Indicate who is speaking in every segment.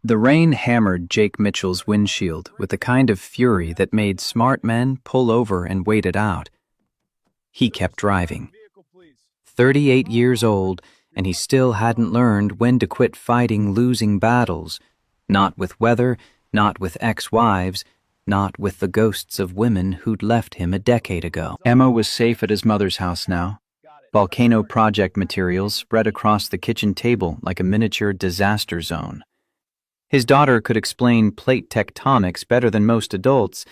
Speaker 1: The rain hammered Jake Mitchell's windshield with the kind of fury that made smart men pull over and wait it out. He kept driving. 38 years old, and he still hadn't learned when to quit fighting losing battles. Not with weather, not with ex-wives, not with the ghosts of women who'd left him a decade ago. Emma was safe at his mother's house now. Volcano project materials spread across the kitchen table like a miniature disaster zone. His daughter could explain plate tectonics better than most adults,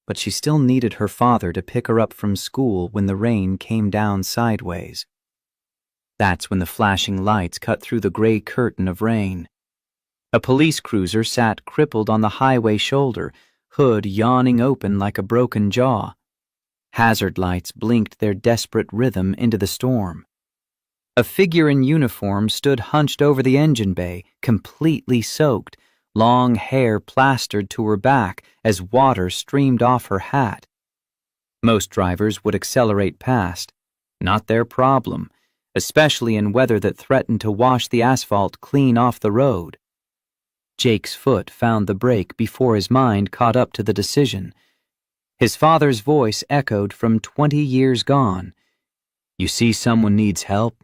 Speaker 1: but she still needed her father to pick her up from school when the rain came down sideways. That's when the flashing lights cut through the gray curtain of rain. A police cruiser sat crippled on the highway shoulder, hood yawning open like a broken jaw. Hazard lights blinked their desperate rhythm into the storm. A figure in uniform stood hunched over the engine bay, completely soaked, long hair plastered to her back as water streamed off her hat. Most drivers would accelerate past. Not their problem, especially in weather that threatened to wash the asphalt clean off the road. Jake's foot found the brake before his mind caught up to the decision. His father's voice echoed from 20 years gone. You see someone needs help?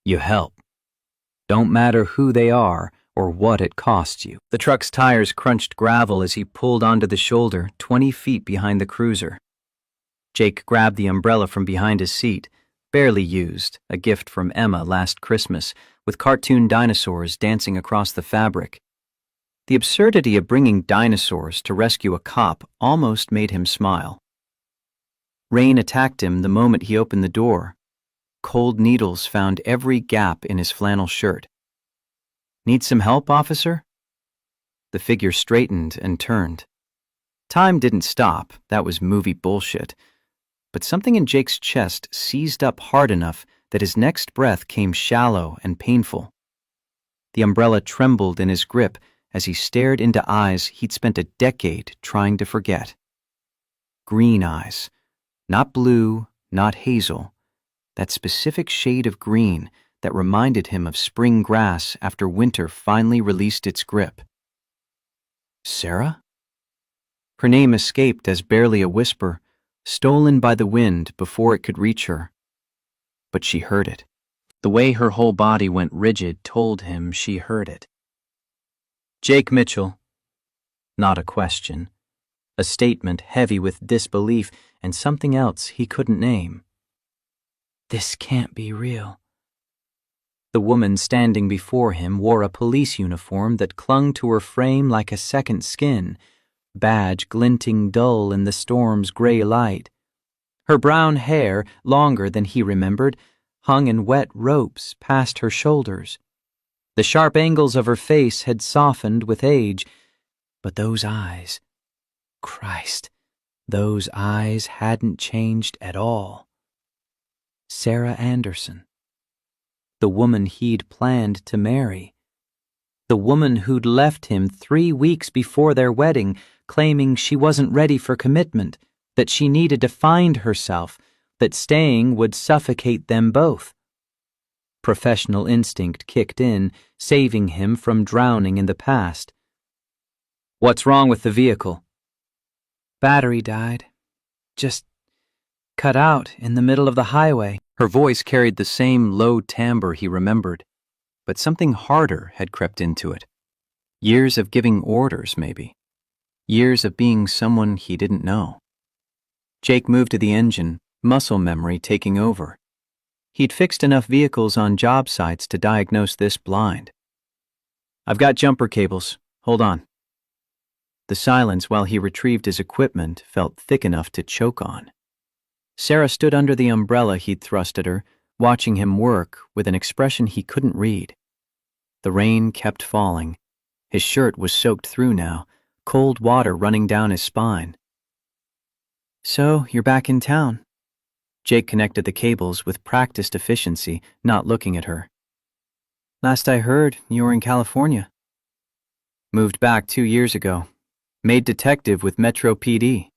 Speaker 1: You help. Don't matter who they are or what it costs you. The truck's tires crunched gravel as he pulled onto the shoulder 20 feet behind the cruiser. Jake grabbed the umbrella from behind his seat, barely used, a gift from Emma last Christmas, with cartoon dinosaurs dancing across the fabric. The absurdity of bringing dinosaurs to rescue a cop almost made him smile. Rain attacked him the moment he opened the door. Cold needles found every gap in his flannel shirt. Need some help, officer? The figure straightened and turned. Time didn't stop, that was movie bullshit. But something in Jake's chest seized up hard enough that his next breath came shallow and painful. The umbrella trembled in his grip as he stared into eyes he'd spent a decade trying to forget. Green eyes. Not blue, not hazel. That specific shade of green that reminded him of spring grass after winter finally released its grip. Sarah? Her name escaped as barely a whisper, stolen by the wind before it could reach her. But she heard it. The way her whole body went rigid told him she heard it. Jake Mitchell. Not a question. A statement heavy with disbelief and something else he couldn't name. This can't be real. The woman standing before him wore a police uniform that clung to her frame like a second skin, badge glinting dull in the storm's gray light. Her brown hair, longer than he remembered, hung in wet ropes past her shoulders. The sharp angles of her face had softened with age, but those eyes, Christ, those eyes hadn't changed at all. Sarah Anderson. The woman he'd planned to marry. The woman who'd left him 3 weeks before their wedding, claiming she wasn't ready for commitment, that she needed to find herself, that staying would suffocate them both. Professional instinct kicked in, saving him from drowning in the past. What's wrong with the vehicle? Battery died. Just cut out in the middle of the highway. Her voice carried the same low timbre he remembered, but something harder had crept into it. Years of giving orders, maybe. Years of being someone he didn't know. Jake moved to the engine, muscle memory taking over. He'd fixed enough vehicles on job sites to diagnose this blind. I've got jumper cables. Hold on. The silence while he retrieved his equipment felt thick enough to choke on. Sarah stood under the umbrella he'd thrust at her, watching him work with an expression he couldn't read. The rain kept falling. His shirt was soaked through now, cold water running down his spine. So, you're back in town. Jake connected the cables with practiced efficiency, not looking at her. Last I heard, you were in California. Moved back 2 years ago. Made detective with Metro PD.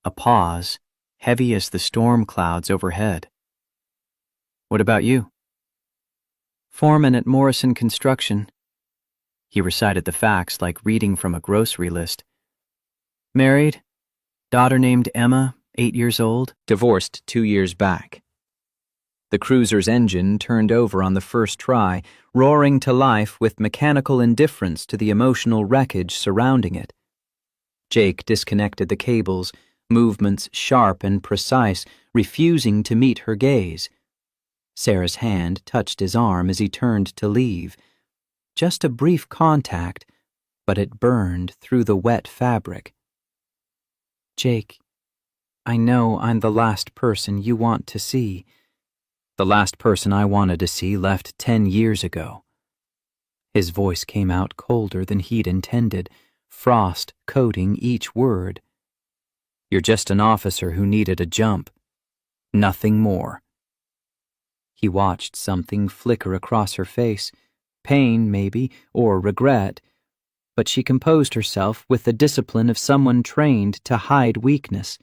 Speaker 1: A pause, heavy as the storm clouds overhead. What about you? Foreman at Morrison Construction. He recited the facts like reading from a grocery list. Married, daughter named Emma, 8 years old, divorced 2 years back. The cruiser's engine turned over on the first try, roaring to life with mechanical indifference to the emotional wreckage surrounding it. Jake disconnected the cables, movements sharp and precise, refusing to meet her gaze. Sarah's hand touched his arm as he turned to leave. Just a brief contact, but it burned through the wet fabric. Jake, I know I'm the last person you want to see. The last person I wanted to see left 10 years ago. His voice came out colder than he'd intended, frost coating each word. You're just an officer who needed a jump. Nothing more. He watched something flicker across her face, pain maybe, or regret, but she composed herself with the discipline of someone trained to hide weakness.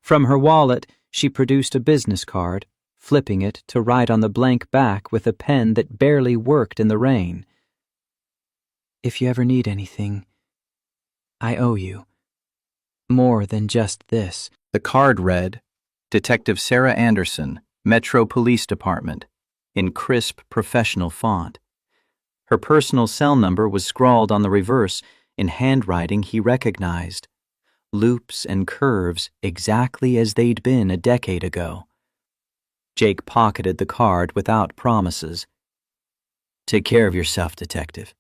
Speaker 1: From her wallet, she produced a business card, flipping it to write on the blank back with a pen that barely worked in the rain. If you ever need anything, I owe you. More than just this. The card read, Detective Sarah Anderson, Metro Police Department, in crisp professional font. Her personal cell number was scrawled on the reverse in handwriting he recognized. Loops and curves exactly as they'd been a decade ago. Jake pocketed the card without promises. Take care of yourself, Detective.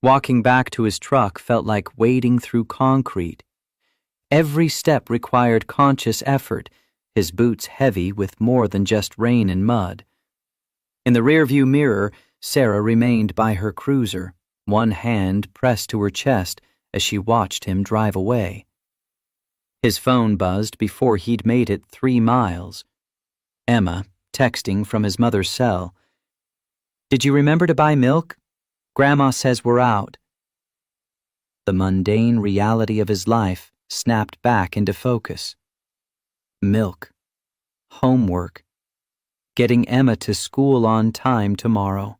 Speaker 1: Walking back to his truck felt like wading through concrete. Every step required conscious effort, his boots heavy with more than just rain and mud. In the rearview mirror, Sarah remained by her cruiser, one hand pressed to her chest as she watched him drive away. His phone buzzed before he'd made it 3 miles. Emma, texting from his mother's cell. Did you remember to buy milk? Grandma says we're out. The mundane reality of his life snapped back into focus. Milk. Homework. Getting Emma to school on time tomorrow.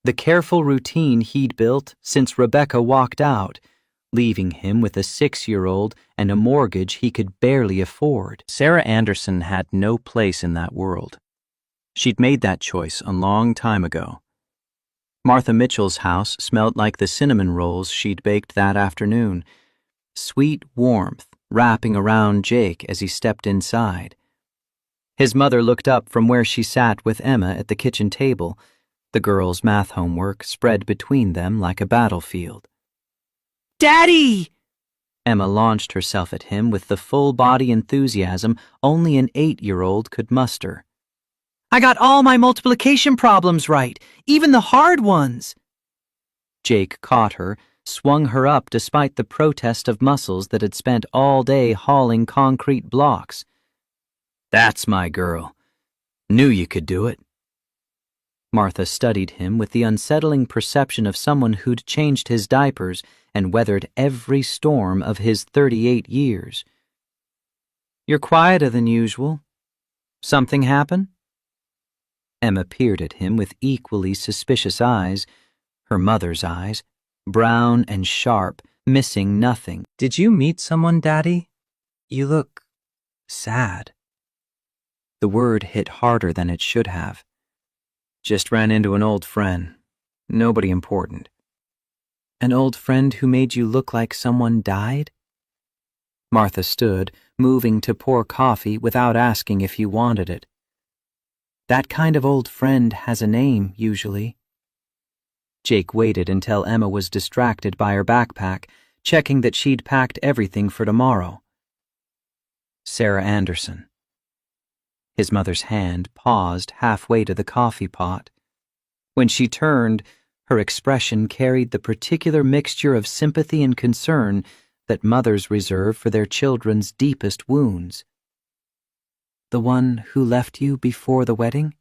Speaker 1: The careful routine he'd built since Rebecca walked out, leaving him with a 6-year-old and a mortgage he could barely afford. Sarah Anderson had no place in that world. She'd made that choice a long time ago. Martha Mitchell's house smelled like the cinnamon rolls she'd baked that afternoon, sweet warmth wrapping around Jake as he stepped inside. His mother looked up from where she sat with Emma at the kitchen table, the girls' math homework spread between them like a battlefield. Daddy! Emma launched herself at him with the full-body enthusiasm only an 8-year-old could muster. I got all my multiplication problems right, even the hard ones. Jake caught her, swung her up despite the protest of muscles that had spent all day hauling concrete blocks. That's my girl. Knew you could do it. Martha studied him with the unsettling perception of someone who'd changed his diapers and weathered every storm of his 38 years. You're quieter than usual. Something happen? Emma peered at him with equally suspicious eyes, her mother's eyes, brown and sharp, missing nothing. Did you meet someone, Daddy? You look sad. The word hit harder than it should have. Just ran into an old friend. Nobody important. An old friend who made you look like someone died? Martha stood, moving to pour coffee without asking if he wanted it. That kind of old friend has a name, usually. Jake waited until Emma was distracted by her backpack, checking that she'd packed everything for tomorrow. Sarah Anderson. His mother's hand paused halfway to the coffee pot. When she turned, her expression carried the particular mixture of sympathy and concern that mothers reserve for their children's deepest wounds. The one who left you before the wedding?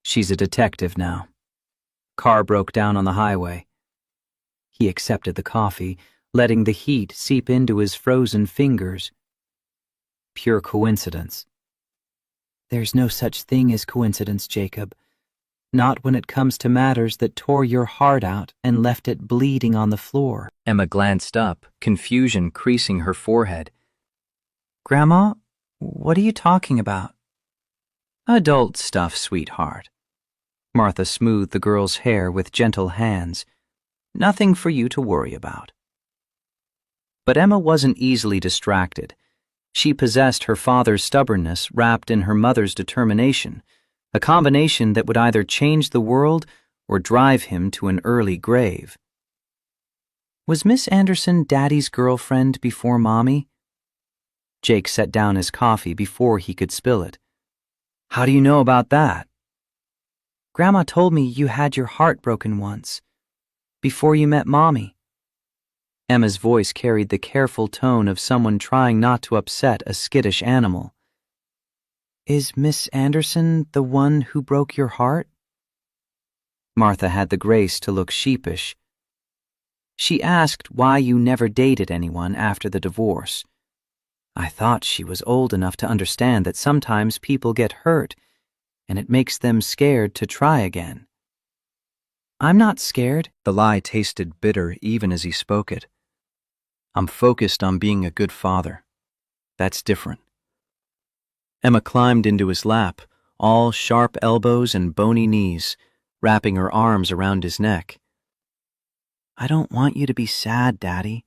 Speaker 1: She's a detective now. Car broke down on the highway. He accepted the coffee, letting the heat seep into his frozen fingers. Pure coincidence. There's no such thing as coincidence, Jacob. Not when it comes to matters that tore your heart out and left it bleeding on the floor. Emma glanced up, confusion creasing her forehead. Grandma, what are you talking about? Adult stuff, sweetheart. Martha smoothed the girl's hair with gentle hands. Nothing for you to worry about. But Emma wasn't easily distracted. She possessed her father's stubbornness wrapped in her mother's determination, a combination that would either change the world or drive him to an early grave. Was Miss Anderson Daddy's girlfriend before Mommy? Jake set down his coffee before he could spill it. How do you know about that? Grandma told me you had your heart broken once, before you met Mommy. Emma's voice carried the careful tone of someone trying not to upset a skittish animal. Is Miss Anderson the one who broke your heart? Martha had the grace to look sheepish. She asked why you never dated anyone after the divorce. I thought she was old enough to understand that sometimes people get hurt, and it makes them scared to try again. I'm not scared. The lie tasted bitter even as he spoke it. I'm focused on being a good father. That's different. Emma climbed into his lap, all sharp elbows and bony knees, wrapping her arms around his neck. I don't want you to be sad, Daddy.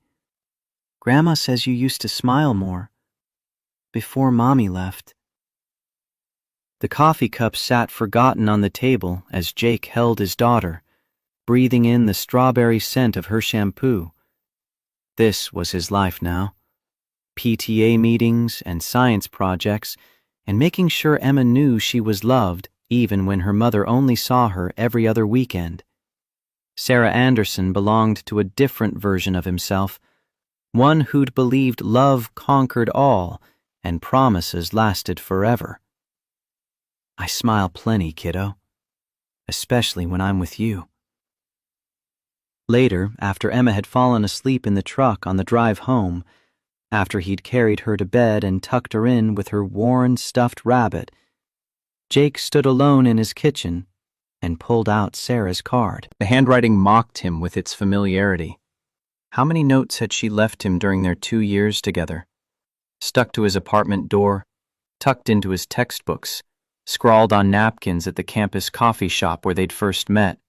Speaker 1: Grandma says you used to smile more. Before Mommy left. The coffee cup sat forgotten on the table as Jake held his daughter, breathing in the strawberry scent of her shampoo. This was his life now. PTA meetings and science projects, and making sure Emma knew she was loved even when her mother only saw her every other weekend. Sarah Anderson belonged to a different version of himself, one who'd believed love conquered all and promises lasted forever. I smile plenty, kiddo, especially when I'm with you. Later, after Emma had fallen asleep in the truck on the drive home, after he'd carried her to bed and tucked her in with her worn, stuffed rabbit, Jake stood alone in his kitchen and pulled out Sarah's card. The handwriting mocked him with its familiarity. How many notes had she left him during their 2 years together? Stuck to his apartment door, tucked into his textbooks, scrawled on napkins at the campus coffee shop where they'd first met.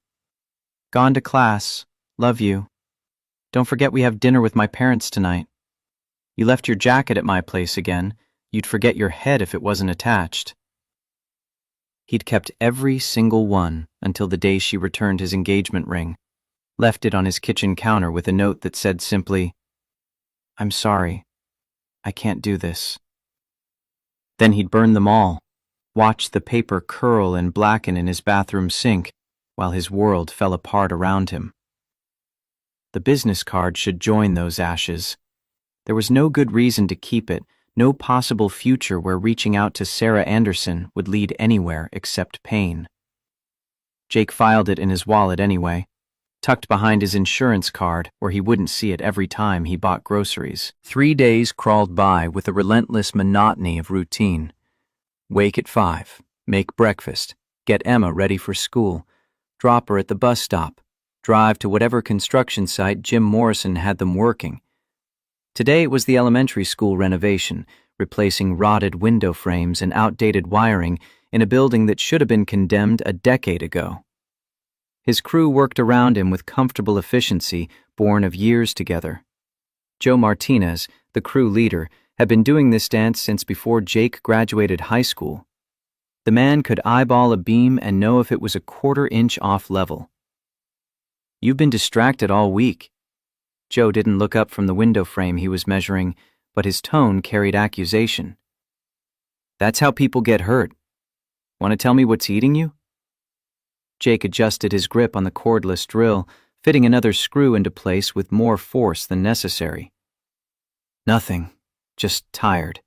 Speaker 1: Gone to class. Love you. Don't forget we have dinner with my parents tonight. You left your jacket at my place again. You'd forget your head if it wasn't attached. He'd kept every single one until the day she returned his engagement ring, left it on his kitchen counter with a note that said simply, I'm sorry. I can't do this. Then he'd burn them all, watch the paper curl and blacken in his bathroom sink while his world fell apart around him. The business card should join those ashes. There was no good reason to keep it, no possible future where reaching out to Sarah Anderson would lead anywhere except pain. Jake filed it in his wallet anyway, tucked behind his insurance card where he wouldn't see it every time he bought groceries. 3 days crawled by with a relentless monotony of routine. Wake at 5, make breakfast, get Emma ready for school, drop her at the bus stop, drive to whatever construction site Jim Morrison had them working. Today it was the elementary school renovation, replacing rotted window frames and outdated wiring in a building that should have been condemned a decade ago. His crew worked around him with comfortable efficiency born of years together. Joe Martinez, the crew leader, had been doing this dance since before Jake graduated high school. The man could eyeball a beam and know if it was a quarter-inch off level. You've been distracted all week. Joe didn't look up from the window frame he was measuring, but his tone carried accusation. That's how people get hurt. Want to tell me what's eating you? Jake adjusted his grip on the cordless drill, fitting another screw into place with more force than necessary. Nothing. Just tired.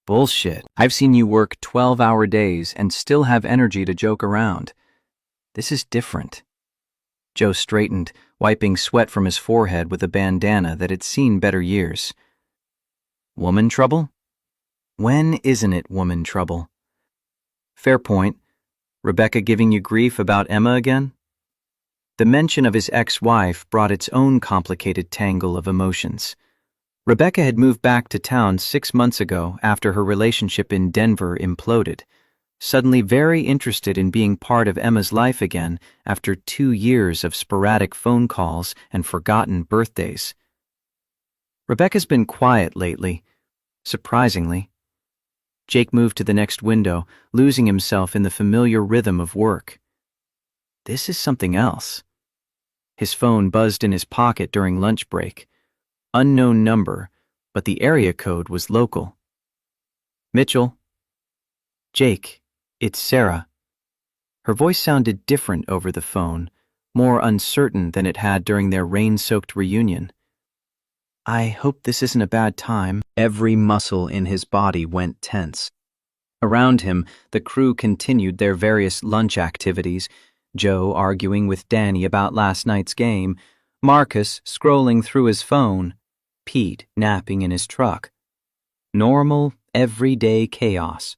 Speaker 1: Bullshit. I've seen you work 12-hour days and still have energy to joke around. This is different. Joe straightened, wiping sweat from his forehead with a bandana that had seen better years. Woman trouble? When isn't it woman trouble? Fair point. Rebecca giving you grief about Emma again? The mention of his ex-wife brought its own complicated tangle of emotions. Rebecca had moved back to town 6 months ago after her relationship in Denver imploded, suddenly very interested in being part of Emma's life again after 2 years of sporadic phone calls and forgotten birthdays. Rebecca's been quiet lately, surprisingly. Jake moved to the next window, losing himself in the familiar rhythm of work. This is something else. His phone buzzed in his pocket during lunch break. Unknown number, but the area code was local. Mitchell. Jake, it's Sarah. Her voice sounded different over the phone, more uncertain than it had during their rain-soaked reunion. I hope this isn't a bad time. Every muscle in his body went tense. Around him, the crew continued their various lunch activities, Joe arguing with Danny about last night's game, Marcus scrolling through his phone, Pete napping in his truck. Normal, everyday chaos.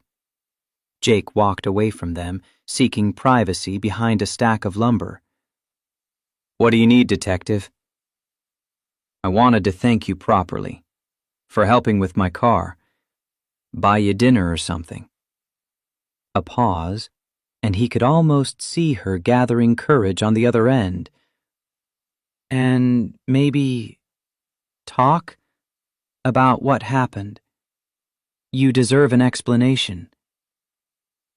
Speaker 1: Jake walked away from them, seeking privacy behind a stack of lumber. What do you need, detective? I wanted to thank you properly. For helping with my car. Buy you dinner or something. A pause, and he could almost see her gathering courage on the other end. And maybe talk about what happened. You deserve an explanation.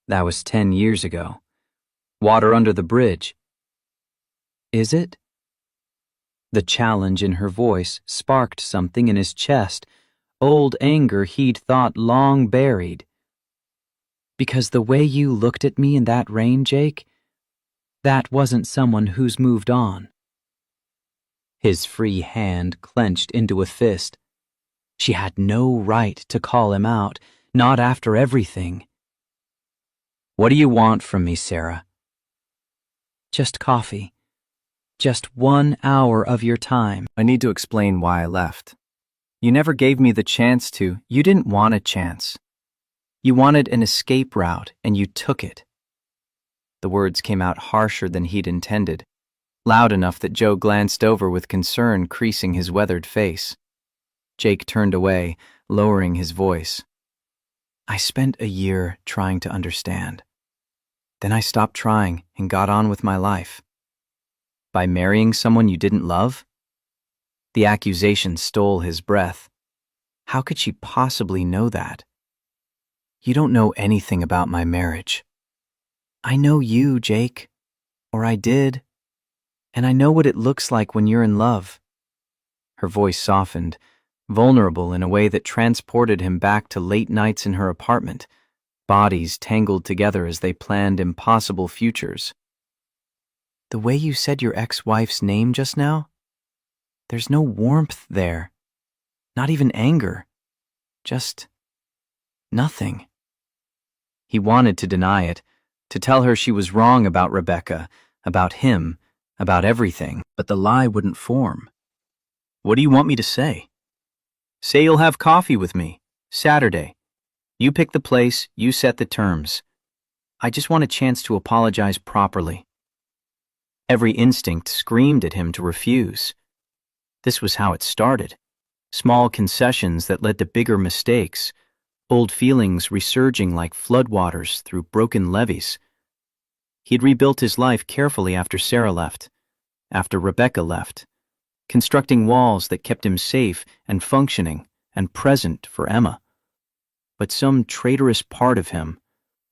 Speaker 1: That was 10 years ago. Water under the bridge. Is it? The challenge in her voice sparked something in his chest, old anger he'd thought long buried. Because the way you looked at me in that rain, Jake, that wasn't someone who's moved on. His free hand clenched into a fist. She had no right to call him out, not after everything. What do you want from me, Sarah? Just coffee. Just 1 hour of your time. I need to explain why I left. You never gave me the chance to. You didn't want a chance. You wanted an escape route, and you took it. The words came out harsher than he'd intended, loud enough that Joe glanced over with concern creasing his weathered face. Jake turned away, lowering his voice. I spent a year trying to understand. Then I stopped trying and got on with my life. By marrying someone you didn't love? The accusation stole his breath. How could she possibly know that? You don't know anything about my marriage. I know you, Jake. Or I did. And I know what it looks like when you're in love. Her voice softened, vulnerable in a way that transported him back to late nights in her apartment, bodies tangled together as they planned impossible futures. The way you said your ex-wife's name just now? There's no warmth there. Not even anger. Just nothing. He wanted to deny it, to tell her she was wrong about Rebecca, about him, about everything, but the lie wouldn't form. What do you want me to say? Say you'll have coffee with me, Saturday. You pick the place, you set the terms. I just want a chance to apologize properly. Every instinct screamed at him to refuse. This was how it started. Small concessions that led to bigger mistakes, old feelings resurging like floodwaters through broken levees. He'd rebuilt his life carefully after Sarah left, after Rebecca left, constructing walls that kept him safe and functioning and present for Emma. But some traitorous part of him,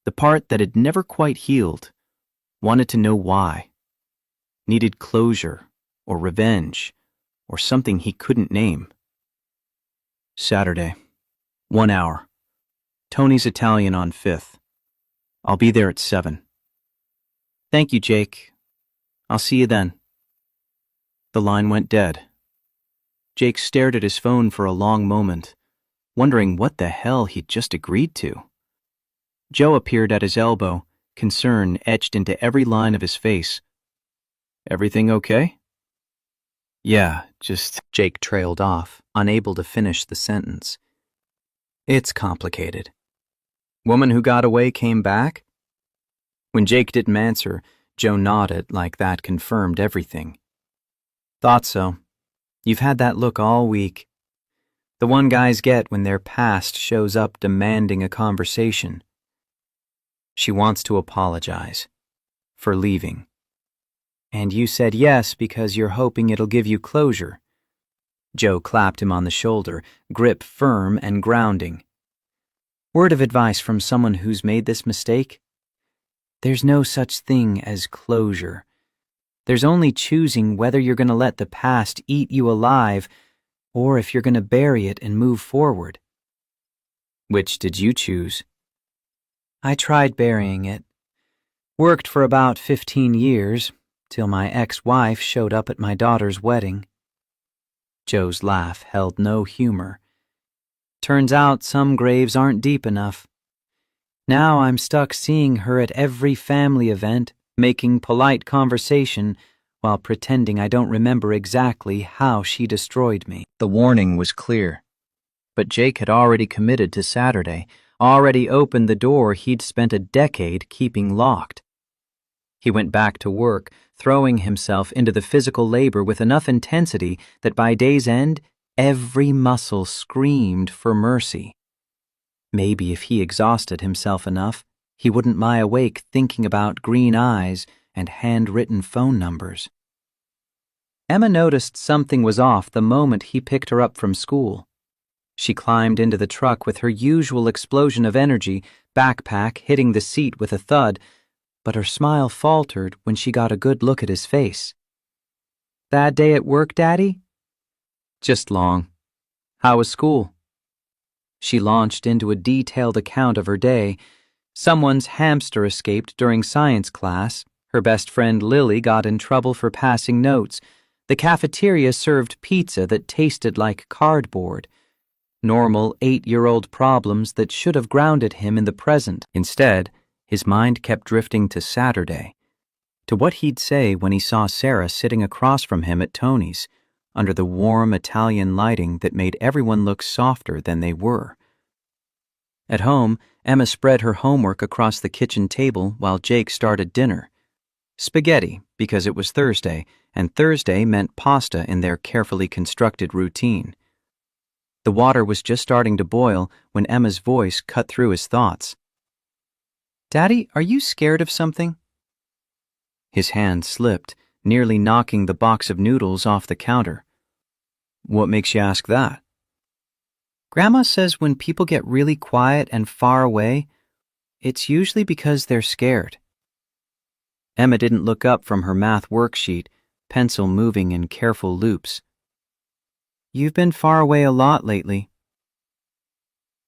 Speaker 1: the part that had never quite healed, wanted to know why. Needed closure or revenge or something he couldn't name. Saturday, 1 hour. Tony's Italian on 5th. I'll be there at 7. Thank you, Jake. I'll see you then. The line went dead. Jake stared at his phone for a long moment, wondering what the hell he'd just agreed to. Joe appeared at his elbow, concern etched into every line of his face. Everything okay? Yeah, just... Jake trailed off, unable to finish the sentence. It's complicated. Woman who got away came back? When Jake didn't answer, Joe nodded like that confirmed everything. Thought so. You've had that look all week. The one guys get when their past shows up demanding a conversation. She wants to apologize for leaving. And you said yes because you're hoping it'll give you closure. Joe clapped him on the shoulder, grip firm and grounding. Word of advice from someone who's made this mistake? There's no such thing as closure. There's only choosing whether you're going to let the past eat you alive or if you're going to bury it and move forward. Which did you choose? I tried burying it. Worked for about 15 years, till my ex-wife showed up at my daughter's wedding. Joe's laugh held no humor. Turns out some graves aren't deep enough. Now I'm stuck seeing her at every family event, making polite conversation while pretending I don't remember exactly how she destroyed me. The warning was clear. But Jake had already committed to Saturday, already opened the door he'd spent a decade keeping locked. He went back to work, throwing himself into the physical labor with enough intensity that by day's end, every muscle screamed for mercy. Maybe if he exhausted himself enough, he wouldn't lie awake thinking about green eyes and handwritten phone numbers. Emma noticed something was off the moment he picked her up from school. She climbed into the truck with her usual explosion of energy, backpack hitting the seat with a thud, but her smile faltered when she got a good look at his face. Bad day at work, Daddy? Just long. How was school? She launched into a detailed account of her day. Someone's hamster escaped during science class. Her best friend Lily got in trouble for passing notes. The cafeteria served pizza that tasted like cardboard. Normal 8-year-old problems that should have grounded him in the present. Instead, his mind kept drifting to Saturday, to what he'd say when he saw Sarah sitting across from him at Tony's, under the warm Italian lighting that made everyone look softer than they were. At home, Emma spread her homework across the kitchen table while Jake started dinner. Spaghetti, because it was Thursday, and Thursday meant pasta in their carefully constructed routine. The water was just starting to boil when Emma's voice cut through his thoughts. Daddy, are you scared of something? His hand slipped, nearly knocking the box of noodles off the counter. What makes you ask that? Grandma says when people get really quiet and far away, it's usually because they're scared. Emma didn't look up from her math worksheet, pencil moving in careful loops. You've been far away a lot lately.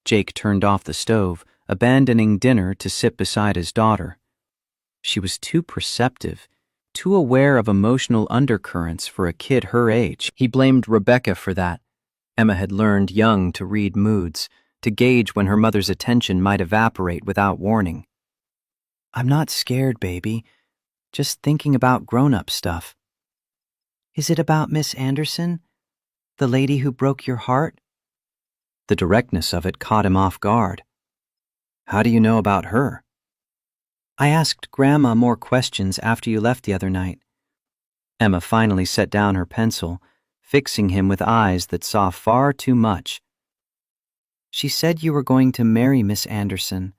Speaker 1: Jake turned off the stove, abandoning dinner to sit beside his daughter. She was too perceptive, too aware of emotional undercurrents for a kid her age. He blamed Rebecca for that. Emma had learned young to read moods, to gauge when her mother's attention might evaporate without warning. I'm not scared, baby. Just thinking about grown-up stuff. Is it about Miss Anderson? The lady who broke your heart? The directness of it caught him off guard. How do you know about her? I asked Grandma more questions after you left the other night. Emma finally set down her pencil, fixing him with eyes that saw far too much. She said you were going to marry Miss Anderson,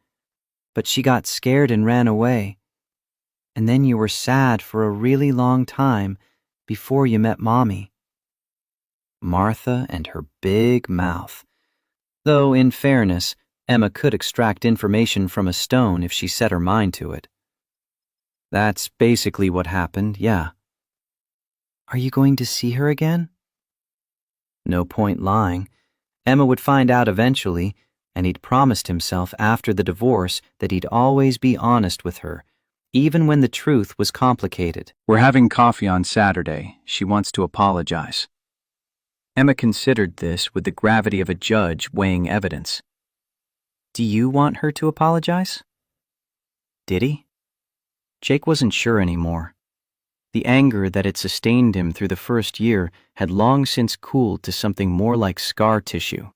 Speaker 1: but she got scared and ran away. And then you were sad for a really long time before you met Mommy. Martha and her big mouth. Though, in fairness, Emma could extract information from a stone if she set her mind to it. That's basically what happened, yeah. Are you going to see her again? No point lying. Emma would find out eventually, and he'd promised himself after the divorce that he'd always be honest with her, even when the truth was complicated. We're having coffee on Saturday. She wants to apologize. Emma considered this with the gravity of a judge weighing evidence. Do you want her to apologize? Did he? Jake wasn't sure anymore. The anger that had sustained him through the first year had long since cooled to something more like scar tissue.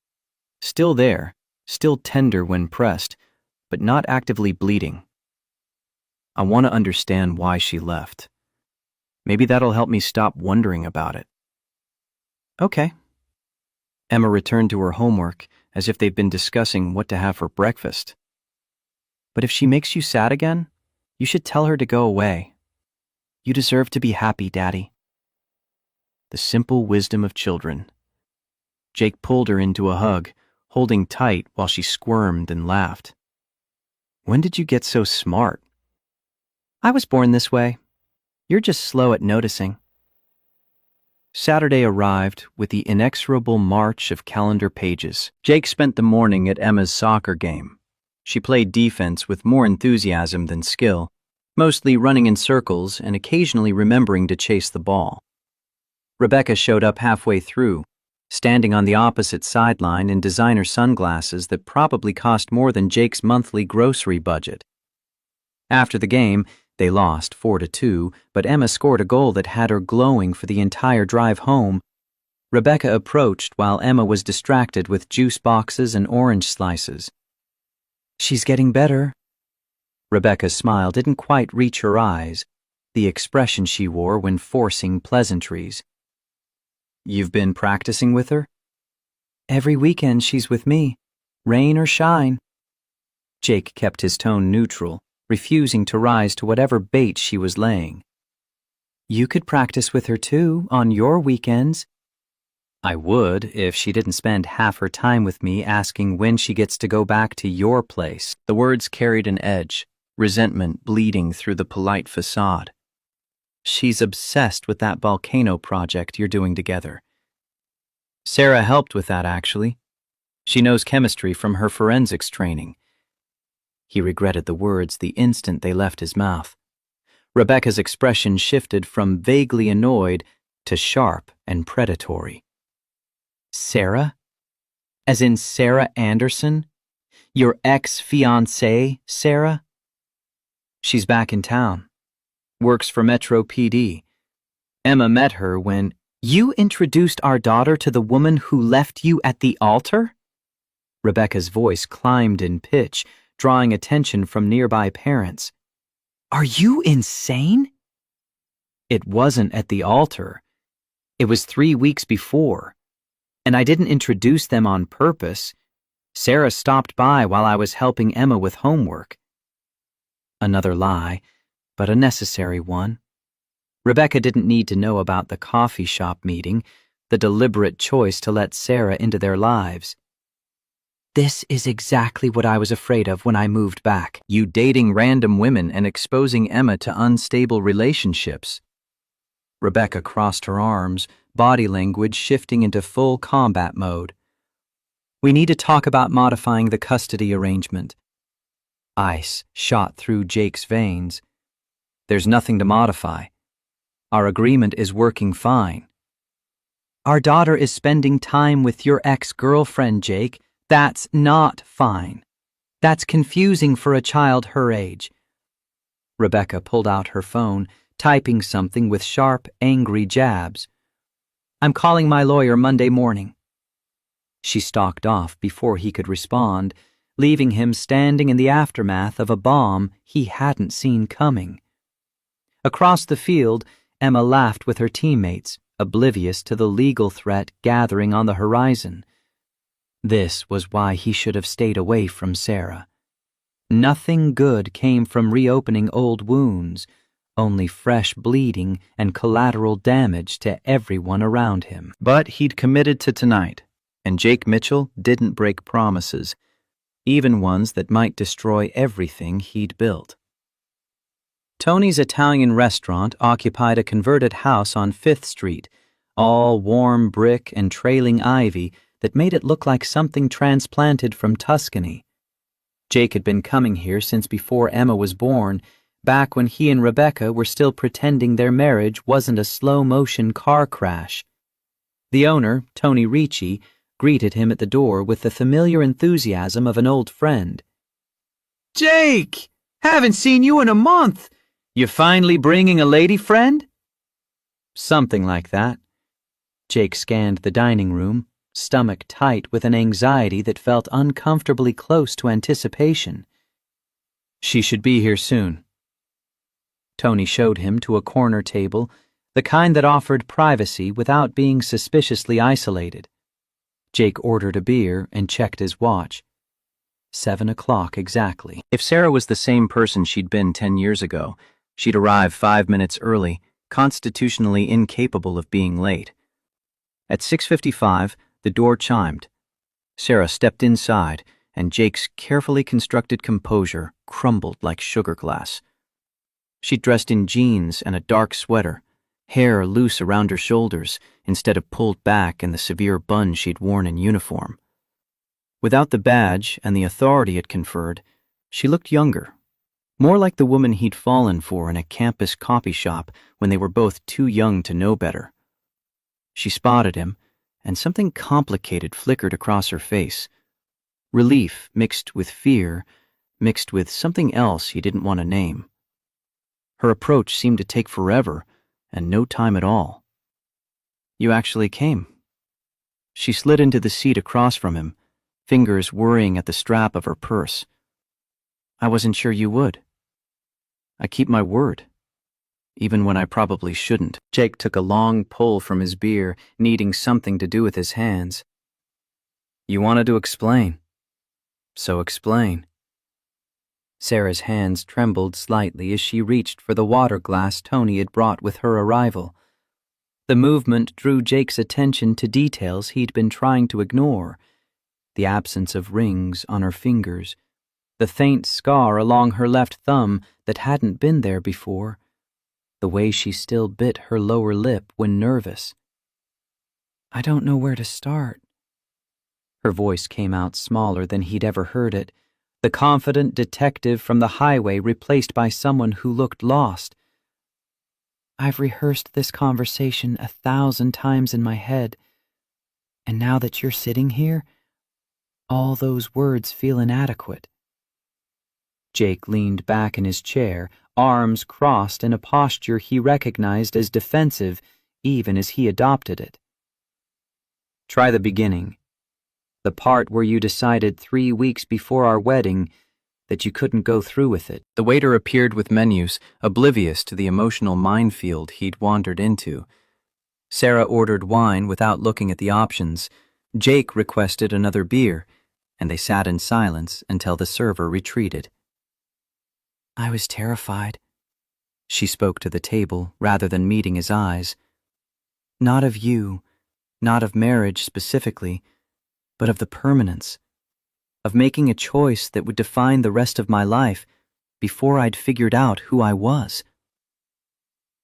Speaker 1: Still there, still tender when pressed, but not actively bleeding. I want to understand why she left. Maybe that'll help me stop wondering about it. Okay. Emma returned to her homework as if they'd been discussing what to have for breakfast. But if she makes you sad again, you should tell her to go away. You deserve to be happy, Daddy. The simple wisdom of children. Jake pulled her into a hug, holding tight while she squirmed and laughed. When did you get so smart? I was born this way. You're just slow at noticing. Saturday arrived with the inexorable march of calendar pages. Jake spent the morning at Emma's soccer game. She played defense with more enthusiasm than skill, mostly running in circles and occasionally remembering to chase the ball. Rebecca showed up halfway through, standing on the opposite sideline in designer sunglasses that probably cost more than Jake's monthly grocery budget. After the game, they lost 4-2, but Emma scored a goal that had her glowing for the entire drive home. Rebecca approached while Emma was distracted with juice boxes and orange slices. She's getting better. Rebecca's smile didn't quite reach her eyes, the expression she wore when forcing pleasantries. You've been practicing with her? Every weekend she's with me, rain or shine. Jake kept his tone neutral, refusing to rise to whatever bait she was laying. You could practice with her too, on your weekends. I would if she didn't spend half her time with me asking when she gets to go back to your place. The words carried an edge, resentment bleeding through the polite facade. She's obsessed with that volcano project you're doing together. Sarah helped with that, actually. She knows chemistry from her forensics training. He regretted the words the instant they left his mouth. Rebecca's expression shifted from vaguely annoyed to sharp and predatory. Sarah? As in Sarah Anderson? Your ex-fiancée, Sarah? She's back in town. Works for Metro PD. Emma met her when... You introduced our daughter to the woman who left you at the altar? Rebecca's voice climbed in pitch, drawing attention from nearby parents. Are you insane? It wasn't at the altar. It was 3 weeks before. And I didn't introduce them on purpose. Sarah stopped by while I was helping Emma with homework. Another lie, but a necessary one. Rebecca didn't need to know about the coffee shop meeting, the deliberate choice to let Sarah into their lives. This is exactly what I was afraid of when I moved back. You dating random women and exposing Emma to unstable relationships. Rebecca crossed her arms, body language shifting into full combat mode. We need to talk about modifying the custody arrangement. Ice shot through Jake's veins. There's nothing to modify. Our agreement is working fine. Our daughter is spending time with your ex-girlfriend, Jake. That's not fine. That's confusing for a child her age. Rebecca pulled out her phone, typing something with sharp, angry jabs. I'm calling my lawyer Monday morning. She stalked off before he could respond, leaving him standing in the aftermath of a bomb he hadn't seen coming. Across the field, Emma laughed with her teammates, oblivious to the legal threat gathering on the horizon. This was why he should have stayed away from Sarah. Nothing good came from reopening old wounds, only fresh bleeding and collateral damage to everyone around him. But he'd committed to tonight, and Jake Mitchell didn't break promises, even ones that might destroy everything he'd built. Tony's Italian restaurant occupied a converted house on 5th Street, all warm brick and trailing ivy that made it look like something transplanted from Tuscany. Jake had been coming here since before Emma was born, back when he and Rebecca were still pretending their marriage wasn't a slow-motion car crash. The owner, Tony Ricci, greeted him at the door with the familiar enthusiasm of an old friend. Jake! Haven't seen you in a month! You finally bringing a lady friend? Something like that. Jake scanned the dining room, stomach tight with an anxiety that felt uncomfortably close to anticipation. She should be here soon. Tony showed him to a corner table, the kind that offered privacy without being suspiciously isolated. Jake ordered a beer and checked his watch. 7 o'clock exactly. If Sarah was the same person she'd been 10 years ago, she'd arrive 5 minutes early, constitutionally incapable of being late. At 6:55, the door chimed. Sarah stepped inside, and Jake's carefully constructed composure crumbled like sugar glass. She'd dressed in jeans and a dark sweater, hair loose around her shoulders instead of pulled back in the severe bun she'd worn in uniform. Without the badge and the authority it conferred, she looked younger, more like the woman he'd fallen for in a campus coffee shop when they were both too young to know better. She spotted him, and something complicated flickered across her face. Relief mixed with fear, mixed with something else he didn't want to name. Her approach seemed to take forever, and no time at all. "You actually came." She slid into the seat across from him, fingers worrying at the strap of her purse. "I wasn't sure you would. I keep my word, even when I probably shouldn't." Jake took a long pull from his beer, needing something to do with his hands. "You wanted to explain. So explain." Sarah's hands trembled slightly as she reached for the water glass Tony had brought with her arrival. The movement drew Jake's attention to details he'd been trying to ignore: the absence of rings on her fingers, the faint scar along her left thumb that hadn't been there before, the way she still bit her lower lip when nervous. "I don't know where to start." Her voice came out smaller than he'd ever heard it, the confident detective from the highway replaced by someone who looked lost. "I've rehearsed this conversation 1,000 times in my head, and now that you're sitting here, all those words feel inadequate." Jake leaned back in his chair, arms crossed in a posture he recognized as defensive even as he adopted it. "Try the beginning. The part where you decided 3 weeks before our wedding that you couldn't go through with it." The waiter appeared with menus, oblivious to the emotional minefield he'd wandered into. Sarah ordered wine without looking at the options. Jake requested another beer, and they sat in silence until the server retreated. "I was terrified." She spoke to the table rather than meeting his eyes. "Not of you, not of marriage specifically, but of the permanence, of making a choice that would define the rest of my life before I'd figured out who I was."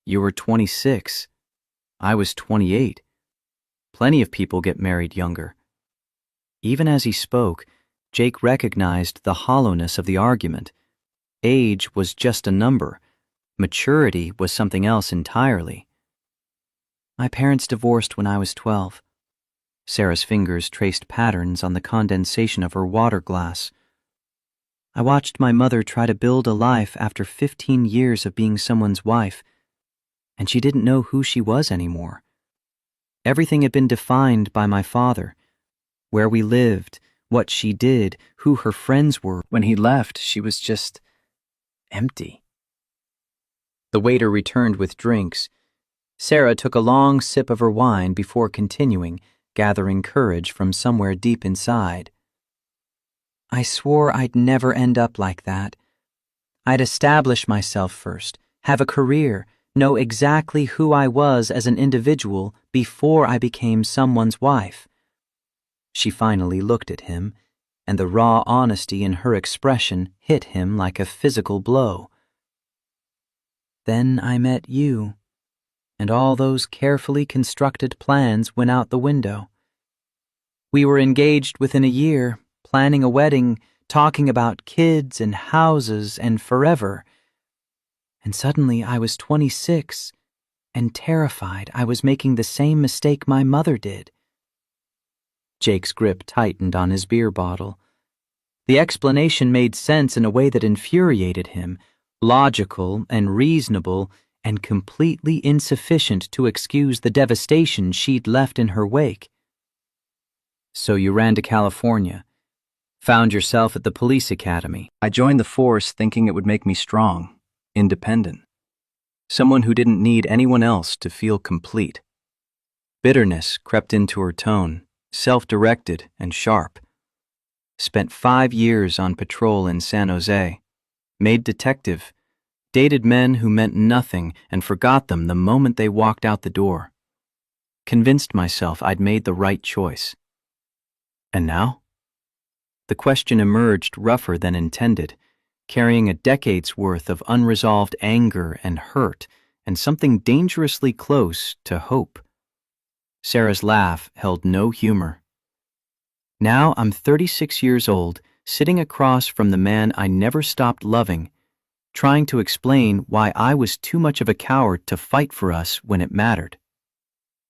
Speaker 1: "You were 26. I was 28. Plenty of people get married younger." Even as he spoke, Jake recognized the hollowness of the argument. Age was just a number. Maturity was something else entirely. "My parents divorced when I was 12. Sarah's fingers traced patterns on the condensation of her water glass. "I watched my mother try to build a life after 15 years of being someone's wife, and she didn't know who she was anymore. Everything had been defined by my father: where we lived, what she did, who her friends were. When he left, she was just empty." The waiter returned with drinks. Sarah took a long sip of her wine before continuing, gathering courage from somewhere deep inside. "I swore I'd never end up like that. I'd establish myself first, have a career, know exactly who I was as an individual before I became someone's wife." She finally looked at him, and the raw honesty in her expression hit him like a physical blow. "Then I met you, and all those carefully constructed plans went out the window. We were engaged within a year, planning a wedding, talking about kids and houses and forever. And suddenly I was 26 and terrified I was making the same mistake my mother did." Jake's grip tightened on his beer bottle. The explanation made sense in a way that infuriated him, logical and reasonable and completely insufficient to excuse the devastation she'd left in her wake. "So you ran to California, found yourself at the police academy." "I joined the force thinking it would make me strong, independent. someone who didn't need anyone else to feel complete. Bitterness crept into her tone, self-directed and sharp. Spent 5 years on patrol in San Jose. Made detective. Dated men who meant nothing and forgot them the moment they walked out the door. Convinced myself I'd made the right choice. And now? The question emerged rougher than intended, carrying a decade's worth of unresolved anger and hurt and something dangerously close to hope. Sarah's laugh held no humor. Now I'm 36 years old, sitting across from the man I never stopped loving, trying to explain why I was too much of a coward to fight for us when it mattered.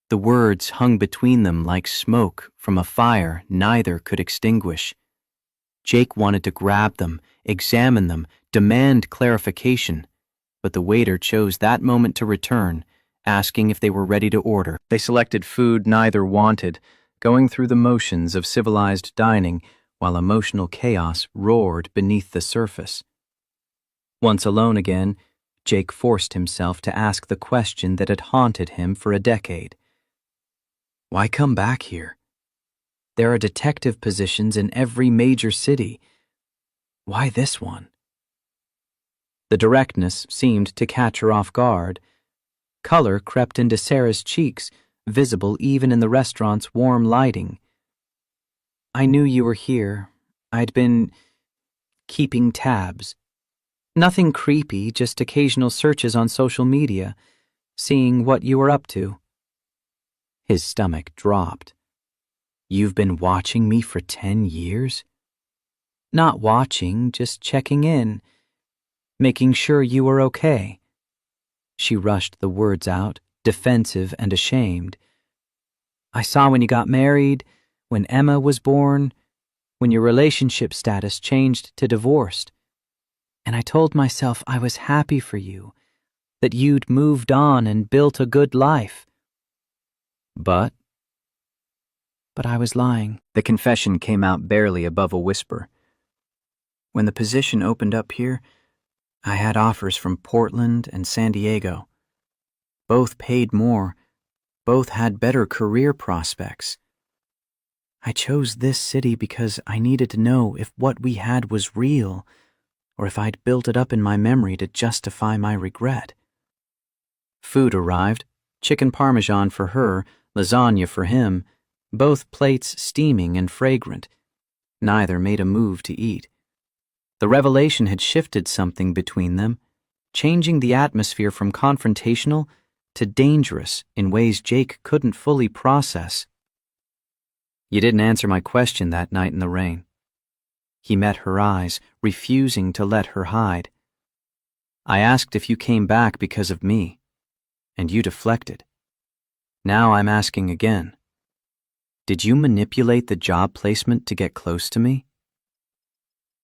Speaker 1: The words hung between them like smoke from a fire neither could extinguish. Jake wanted to grab them, examine them, demand clarification, but the waiter chose that moment to return, asking if they were ready to order. They selected food neither wanted, going through the motions of civilized dining while emotional chaos roared beneath the surface. Once alone again, Jake forced himself to ask the question that had haunted him for a decade. Why come back here? There are detective positions in every major city. Why this one? The directness seemed to catch her off guard. Color crept into Sarah's cheeks, visible even in the restaurant's warm lighting. I knew you were here. I'd been keeping tabs. Nothing creepy, just occasional searches on social media, seeing what you were up to. His stomach dropped. You've been watching me for 10 years? Not watching, just checking in, making sure you were okay. She rushed the words out, defensive and ashamed. I saw when you got married, when Emma was born, when your relationship status changed to divorced. And I told myself I was happy for you, that you'd moved on and built a good life. But I was lying. The confession came out barely above a whisper. When the position opened up here, I had offers from Portland and San Diego. Both paid more, both had better career prospects. I chose this city because I needed to know if what we had was real, or if I'd built it up in my memory to justify my regret. Food arrived, chicken parmesan for her, lasagna for him, both plates steaming and fragrant. Neither made a move to eat. The revelation had shifted something between them, changing the atmosphere from confrontational to dangerous in ways Jake couldn't fully process. You didn't answer my question that night in the rain. He met her eyes, refusing to let her hide. I asked if you came back because of me, and you deflected. Now I'm asking again. Did you manipulate the job placement to get close to me?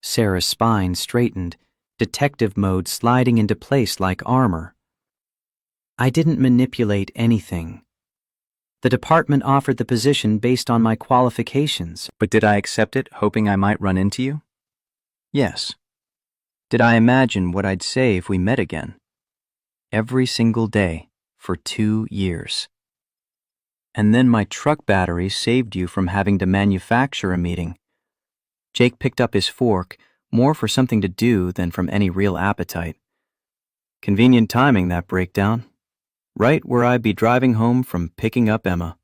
Speaker 1: Sarah's spine straightened, detective mode sliding into place like armor. I didn't manipulate anything. The department offered the position based on my qualifications. But did I accept it, hoping I might run into you? Yes. Did I imagine what I'd say if we met again? Every single day, for 2 years. And then my truck battery saved you from having to manufacture a meeting. Jake picked up his fork, more for something to do than from any real appetite. Convenient timing, that breakdown. Right where I'd be driving home from picking up Emma.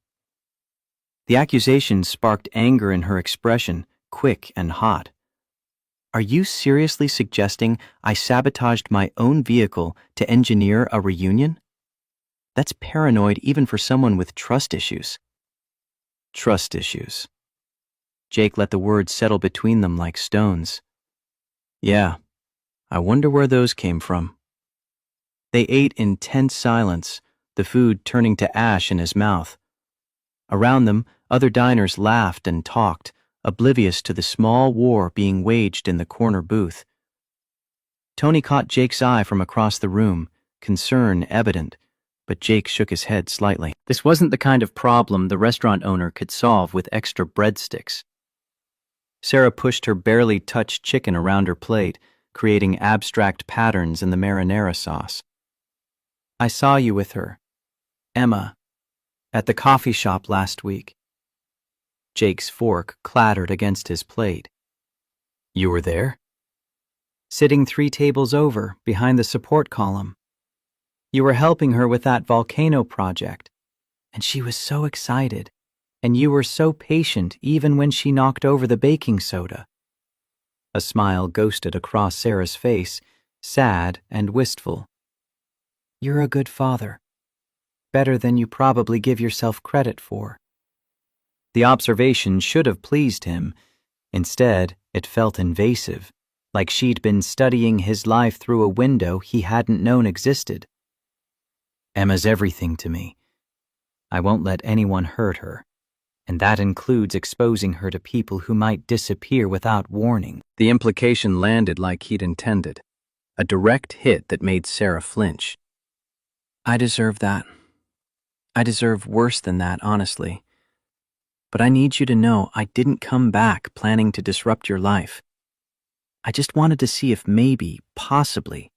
Speaker 1: The accusation sparked anger in her expression, quick and hot. Are you seriously suggesting I sabotaged my own vehicle to engineer a reunion? That's paranoid even for someone with trust issues. Trust issues. Jake let the words settle between them like stones. Yeah, I wonder where those came from. They ate in tense silence, the food turning to ash in his mouth. Around them, other diners laughed and talked, oblivious to the small war being waged in the corner booth. Tony caught Jake's eye from across the room, concern evident, but Jake shook his head slightly. This wasn't the kind of problem the restaurant owner could solve with extra breadsticks. Sarah pushed her barely touched chicken around her plate, creating abstract patterns in the marinara sauce. I saw you with her, Emma, at the coffee shop last week. Jake's fork clattered against his plate. You were there? Sitting 3 tables over, behind the support column. You were helping her with that volcano project, and she was so excited, and you were so patient even when she knocked over the baking soda. A smile ghosted across Sarah's face, sad and wistful. You're a good father. Better than you probably give yourself credit for. The observation should have pleased him. Instead, it felt invasive, like she'd been studying his life through a window he hadn't known existed. Emma's everything to me. I won't let anyone hurt her, and that includes exposing her to people who might disappear without warning. The implication landed like he'd intended, a direct hit that made Sarah flinch. I deserve that. I deserve worse than that, honestly. But I need you to know I didn't come back planning to disrupt your life. I just wanted to see if maybe, possibly,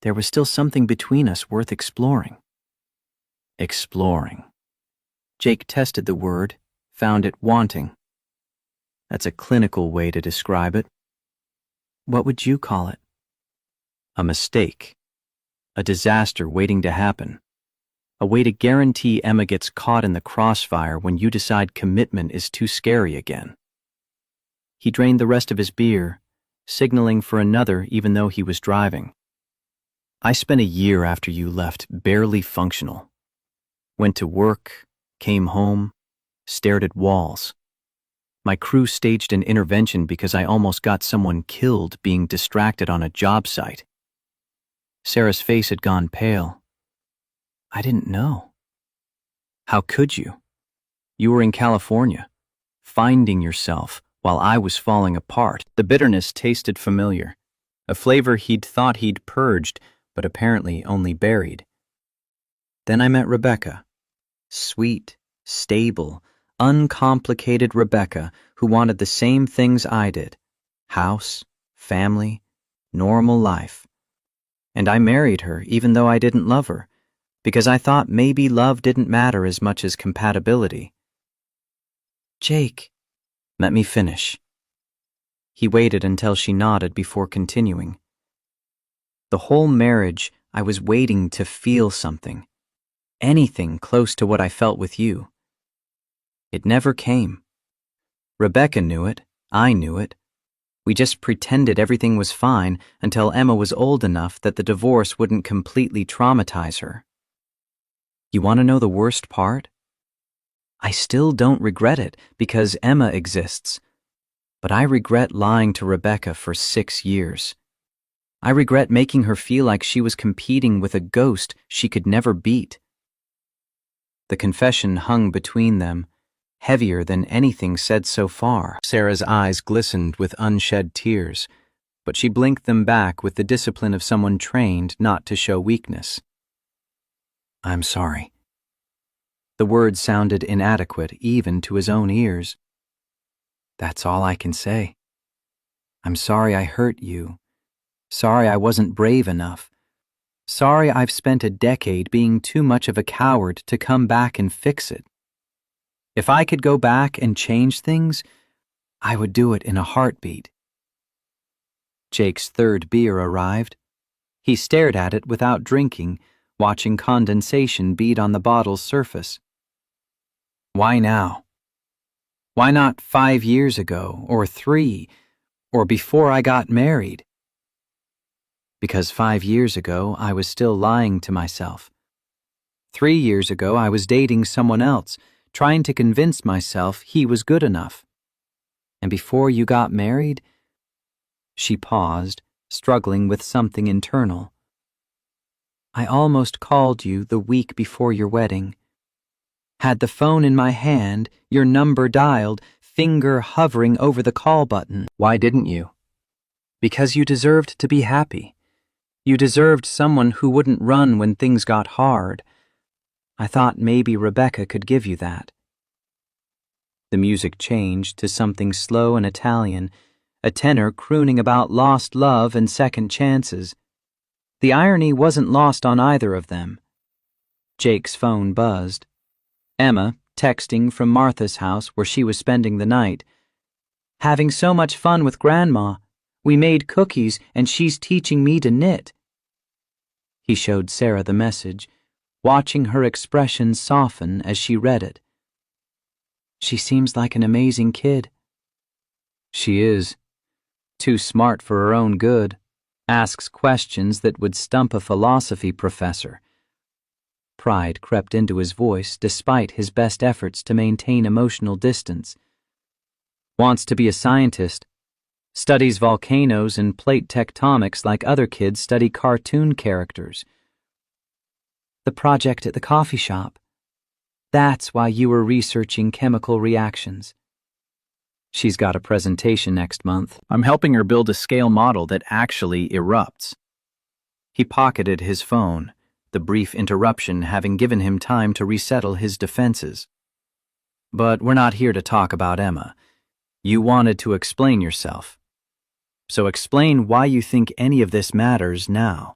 Speaker 1: there was still something between us worth exploring. Exploring. Jake tested the word, found it wanting. That's a clinical way to describe it. What would you call it? A mistake. A disaster waiting to happen. A way to guarantee Emma gets caught in the crossfire when you decide commitment is too scary again. He drained the rest of his beer, signaling for another even though he was driving. I spent a year after you left barely functional. Went to work, came home, stared at walls. My crew staged an intervention because I almost got someone killed being distracted on a job site. Sarah's face had gone pale. I didn't know. How could you? You were in California, finding yourself while I was falling apart. The bitterness tasted familiar, a flavor he'd thought he'd purged, but apparently only buried. Then I met Rebecca. Sweet, stable, uncomplicated Rebecca who wanted the same things I did. House, family, normal life. And I married her even though I didn't love her, because I thought maybe love didn't matter as much as compatibility. Jake, let me finish. He waited until she nodded before continuing. The whole marriage, I was waiting to feel something. Anything close to what I felt with you. It never came. Rebecca knew it. I knew it. We just pretended everything was fine until Emma was old enough that the divorce wouldn't completely traumatize her. You want to know the worst part? I still don't regret it because Emma exists. But I regret lying to Rebecca for 6 years. I regret making her feel like she was competing with a ghost she could never beat. The confession hung between them, heavier than anything said so far. Sarah's eyes glistened with unshed tears, but she blinked them back with the discipline of someone trained not to show weakness. I'm sorry. The words sounded inadequate even to his own ears. That's all I can say. I'm sorry I hurt you. Sorry I wasn't brave enough. Sorry I've spent a decade being too much of a coward to come back and fix it. If I could go back and change things, I would do it in a heartbeat. Jake's third beer arrived. He stared at it without drinking, watching condensation bead on the bottle's surface. Why now? Why not 5 years ago, or 3, or before I got married? Because 5 years ago, I was still lying to myself. 3 years ago, I was dating someone else, trying to convince myself he was good enough. And before you got married? She paused, struggling with something internal. I almost called you the week before your wedding. Had the phone in my hand, your number dialed, finger hovering over the call button. Why didn't you? Because you deserved to be happy. You deserved someone who wouldn't run when things got hard. I thought maybe Rebecca could give you that. The music changed to something slow and Italian, a tenor crooning about lost love and second chances. The irony wasn't lost on either of them, Jake's phone buzzed. Emma, texting from Martha's house where she was spending the night. "Having so much fun with Grandma. We made cookies and she's teaching me to knit." He showed Sarah the message, watching her expression soften as she read it. "She seems like an amazing kid." "She is. Too smart for her own good. Asks questions that would stump a philosophy professor." Pride crept into his voice despite his best efforts to maintain emotional distance. "Wants to be a scientist. Studies volcanoes and plate tectonics like other kids study cartoon characters." "The project at the coffee shop. That's why you were researching chemical reactions." "She's got a presentation next month. I'm helping her build a scale model that actually erupts." He pocketed his phone, the brief interruption having given him time to resettle his defenses. "But we're not here to talk about Emma. You wanted to explain yourself. So explain why you think any of this matters now."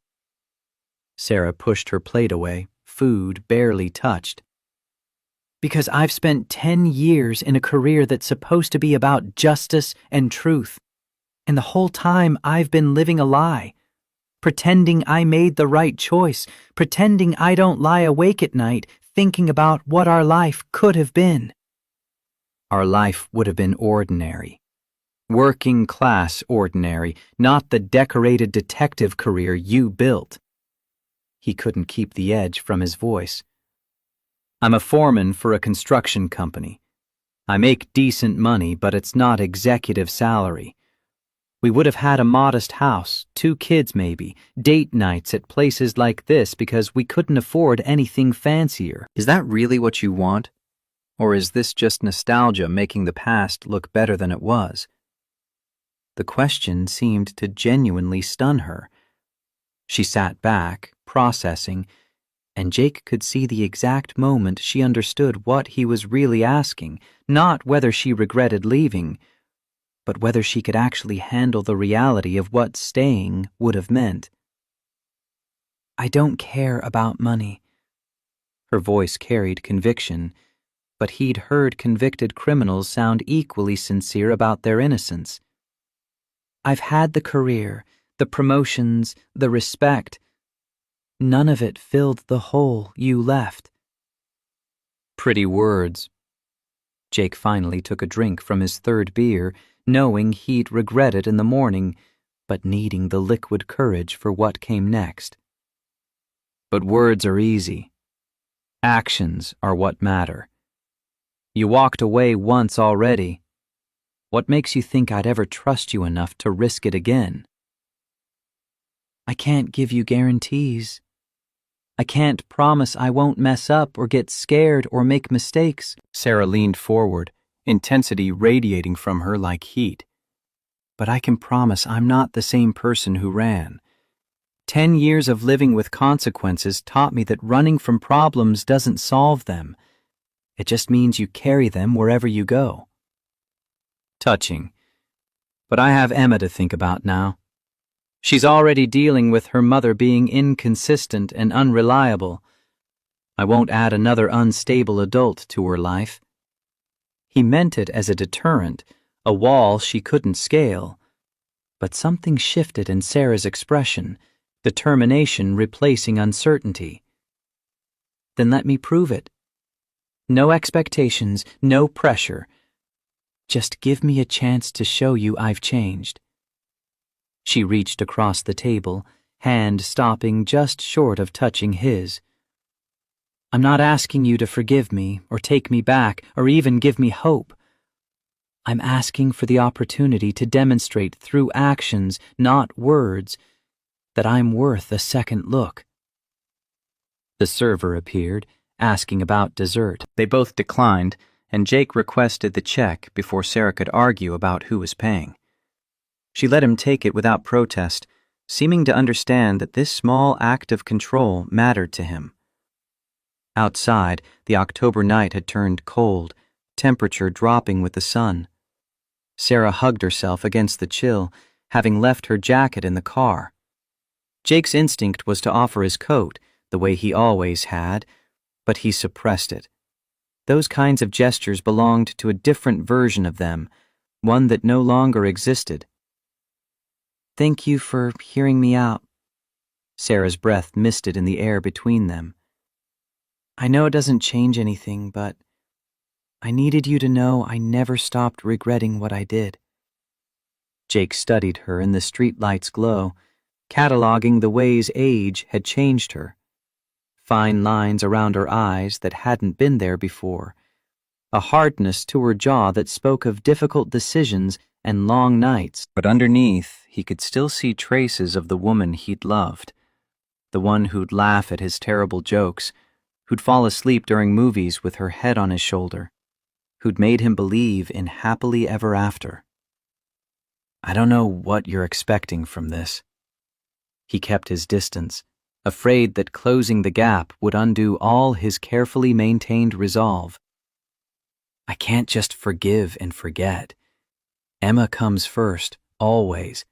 Speaker 1: Sarah pushed her plate away, food barely touched. "Because I've spent 10 years in a career that's supposed to be about justice and truth. And the whole time I've been living a lie. Pretending I made the right choice, pretending I don't lie awake at night thinking about what our life could have been." "Our life would have been ordinary. Working class ordinary, not the decorated detective career you built." He couldn't keep the edge from his voice. "I'm a foreman for a construction company. I make decent money, but it's not executive salary. We would have had a modest house, 2 kids maybe, date nights at places like this because we couldn't afford anything fancier." "Is that really what you want? Or is this just nostalgia making the past look better than it was?" The question seemed to genuinely stun her. She sat back, processing, and Jake could see the exact moment she understood what he was really asking, not whether she regretted leaving, but whether she could actually handle the reality of what staying would have meant. "I don't care about money." Her voice carried conviction, but he'd heard convicted criminals sound equally sincere about their innocence. "I've had the career, the promotions, the respect. None of it filled the hole you left." "Pretty words." Jake finally took a drink from his 3rd beer, knowing he'd regret it in the morning, but needing the liquid courage for what came next. "But words are easy. Actions are what matter. You walked away once already. What makes you think I'd ever trust you enough to risk it again?" "I can't give you guarantees. I can't promise I won't mess up or get scared or make mistakes." Sarah leaned forward, intensity radiating from her like heat. "But I can promise I'm not the same person who ran. 10 years of living with consequences taught me that running from problems doesn't solve them. It just means you carry them wherever you go." Touching. But I have Emma to think about now. She's already dealing with her mother being inconsistent and unreliable. I won't add another unstable adult to her life. He meant it as a deterrent, a wall she couldn't scale. But something shifted in Sarah's expression, determination replacing uncertainty. "Then let me prove it. No expectations, no pressure. Just give me a chance to show you I've changed." She reached across the table, hand stopping just short of touching his. "I'm not asking you to forgive me, or take me back, or even give me hope. I'm asking for the opportunity to demonstrate through actions, not words, that I'm worth a second look." The server appeared, asking about dessert. They both declined, and Jake requested the check before Sarah could argue about who was paying. She let him take it without protest, seeming to understand that this small act of control mattered to him. Outside, the October night had turned cold, temperature dropping with the sun. Sarah hugged herself against the chill, having left her jacket in the car. Jake's instinct was to offer his coat, the way he always had, but he suppressed it. Those kinds of gestures belonged to a different version of them, one that no longer existed. "Thank you for hearing me out." Sarah's breath misted in the air between them. "I know it doesn't change anything, but I needed you to know I never stopped regretting what I did." Jake studied her in the streetlight's glow, cataloging the ways age had changed her. Fine lines around her eyes that hadn't been there before, a hardness to her jaw that spoke of difficult decisions and long nights. But underneath, he could still see traces of the woman he'd loved, the one who'd laugh at his terrible jokes, who'd fall asleep during movies with her head on his shoulder, who'd made him believe in happily ever after. "I don't know what you're expecting from this." He kept his distance, afraid that closing the gap would undo all his carefully maintained resolve. "I can't just forgive and forget. Emma comes first, always.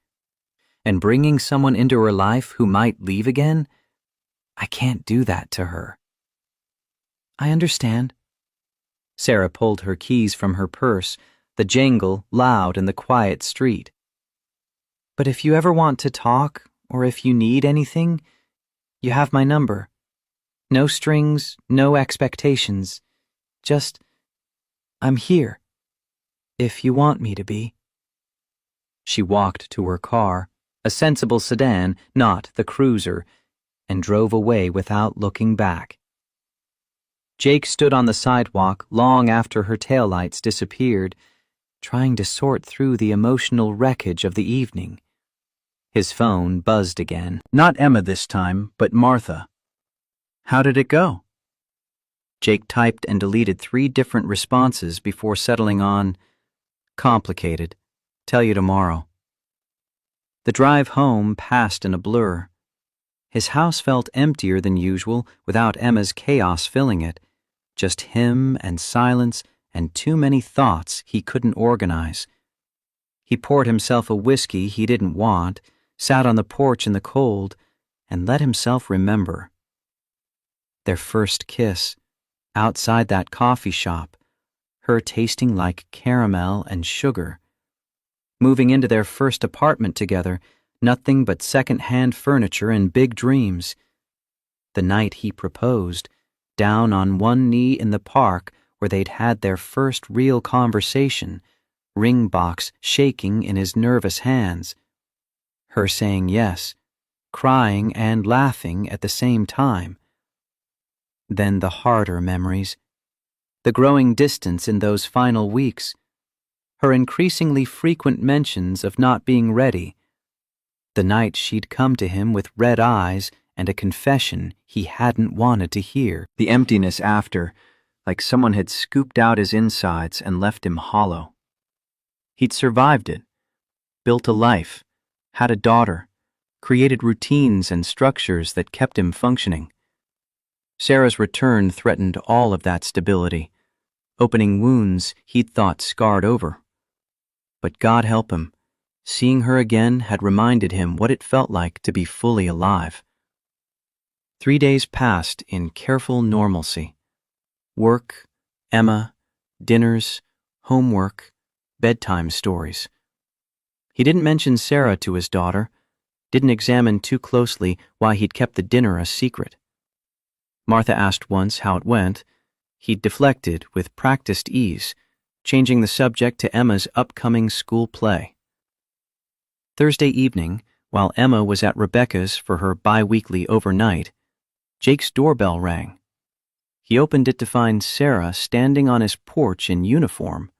Speaker 1: And bringing someone into her life who might leave again, I can't do that to her." "I understand." Sarah pulled her keys from her purse, the jangle loud in the quiet street. "But if you ever want to talk, or if you need anything, you have my number. No strings, no expectations. Just, I'm here. If you want me to be." She walked to her car, a sensible sedan, not the cruiser, and drove away without looking back. Jake stood on the sidewalk long after her taillights disappeared, trying to sort through the emotional wreckage of the evening. His phone buzzed again. Not Emma this time, but Martha. "How did it go?" Jake typed and deleted 3 different responses before settling on, "Complicated. Tell you tomorrow." The drive home passed in a blur. His house felt emptier than usual without Emma's chaos filling it, just him and silence and too many thoughts he couldn't organize. He poured himself a whiskey he didn't want, sat on the porch in the cold, and let himself remember. Their first kiss, outside that coffee shop, her tasting like caramel and sugar. Moving into their first apartment together, nothing but second-hand furniture and big dreams. The night he proposed, down on one knee in the park where they'd had their first real conversation, ring box shaking in his nervous hands. Her saying yes, crying and laughing at the same time. Then the harder memories. The growing distance in those final weeks. Her increasingly frequent mentions of not being ready. The night she'd come to him with red eyes and a confession he hadn't wanted to hear. The emptiness after, like someone had scooped out his insides and left him hollow. He'd survived it, built a life, had a daughter, created routines and structures that kept him functioning. Sarah's return threatened all of that stability, opening wounds he'd thought scarred over. But God help him, seeing her again had reminded him what it felt like to be fully alive. 3 days passed in careful normalcy. Work, Emma, dinners, homework, bedtime stories. He didn't mention Sarah to his daughter, didn't examine too closely why he'd kept the dinner a secret. Martha asked once how it went. He'd deflected with practiced ease, changing the subject to Emma's upcoming school play. Thursday evening, while Emma was at Rebecca's for her bi-weekly overnight, Jake's doorbell rang. He opened it to find Sarah standing on his porch in uniform,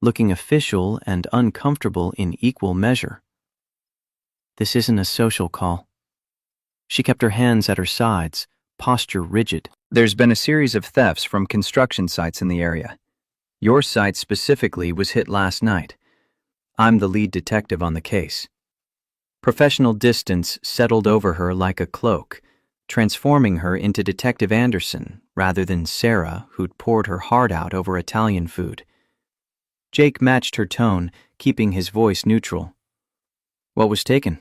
Speaker 1: looking official and uncomfortable in equal measure. "This isn't a social call." She kept her hands at her sides, posture rigid. "There's been a series of thefts from construction sites in the area. Your site specifically was hit last night. I'm the lead detective on the case." Professional distance settled over her like a cloak, transforming her into Detective Anderson rather than Sarah, who'd poured her heart out over Italian food. Jake matched her tone, keeping his voice neutral. "What was taken?"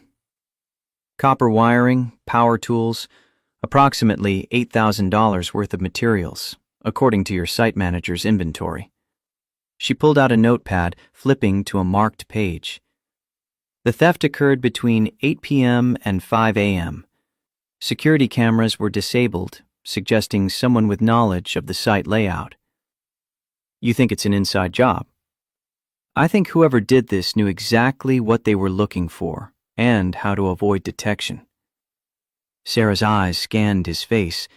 Speaker 1: "Copper wiring, power tools, approximately $8,000 worth of materials, according to your site manager's inventory. She pulled out a notepad, flipping to a marked page. The theft occurred between 8 p.m. and 5 a.m. Security cameras were disabled, suggesting someone with knowledge of the site layout. You think it's an inside job? I think whoever did this knew exactly what they were looking for and how to avoid detection. Sarah's eyes scanned his face,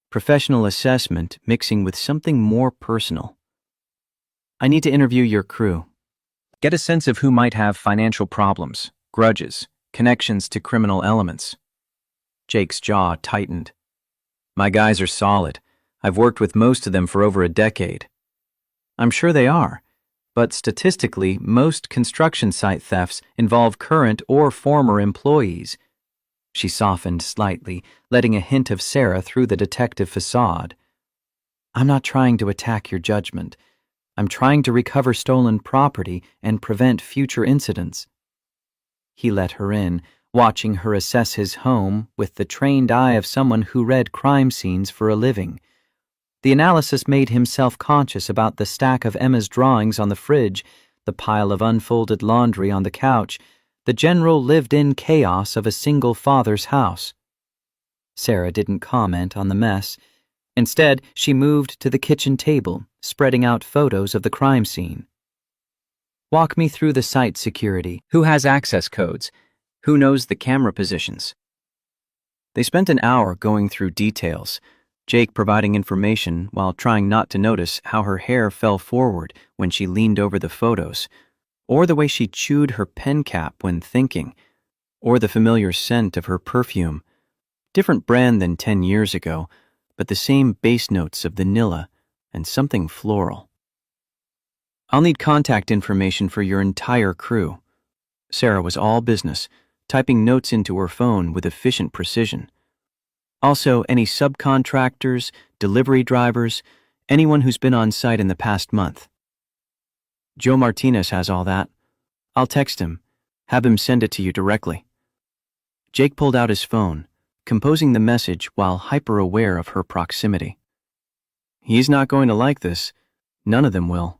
Speaker 1: professional assessment mixing with something more personal. I need to interview your crew. Get a sense of who might have financial problems, grudges, connections to criminal elements. Jake's jaw tightened. My guys are solid. I've worked with most of them for over a decade. I'm sure they are, but statistically, most construction site thefts involve current or former employees. She softened slightly, letting a hint of Sarah through the detective facade. I'm not trying to attack your judgment. I'm trying to recover stolen property and prevent future incidents. He let her in, watching her assess his home with the trained eye of someone who read crime scenes for a living. The analysis made him self-conscious about the stack of Emma's drawings on the fridge, the pile of unfolded laundry on the couch, the general lived-in chaos of a single father's house. Sarah didn't comment on the mess. Instead, she moved to the kitchen table, spreading out photos of the crime scene. Walk me through the site security. Who has access codes? Who knows the camera positions? They spent an hour going through details, Jake providing information while trying not to notice how her hair fell forward when she leaned over the photos, or the way she chewed her pen cap when thinking, or the familiar scent of her perfume. Different brand than 10 years ago, but the same base notes of vanilla and something floral. I'll need contact information for your entire crew. Sarah was all business, typing notes into her phone with efficient precision. Also, any subcontractors, delivery drivers, anyone who's been on site in the past month. Joe Martinez has all that. I'll text him, have him send it to you directly. Jake pulled out his phone, composing the message while hyper-aware of her proximity. He's not going to like this. None of them will.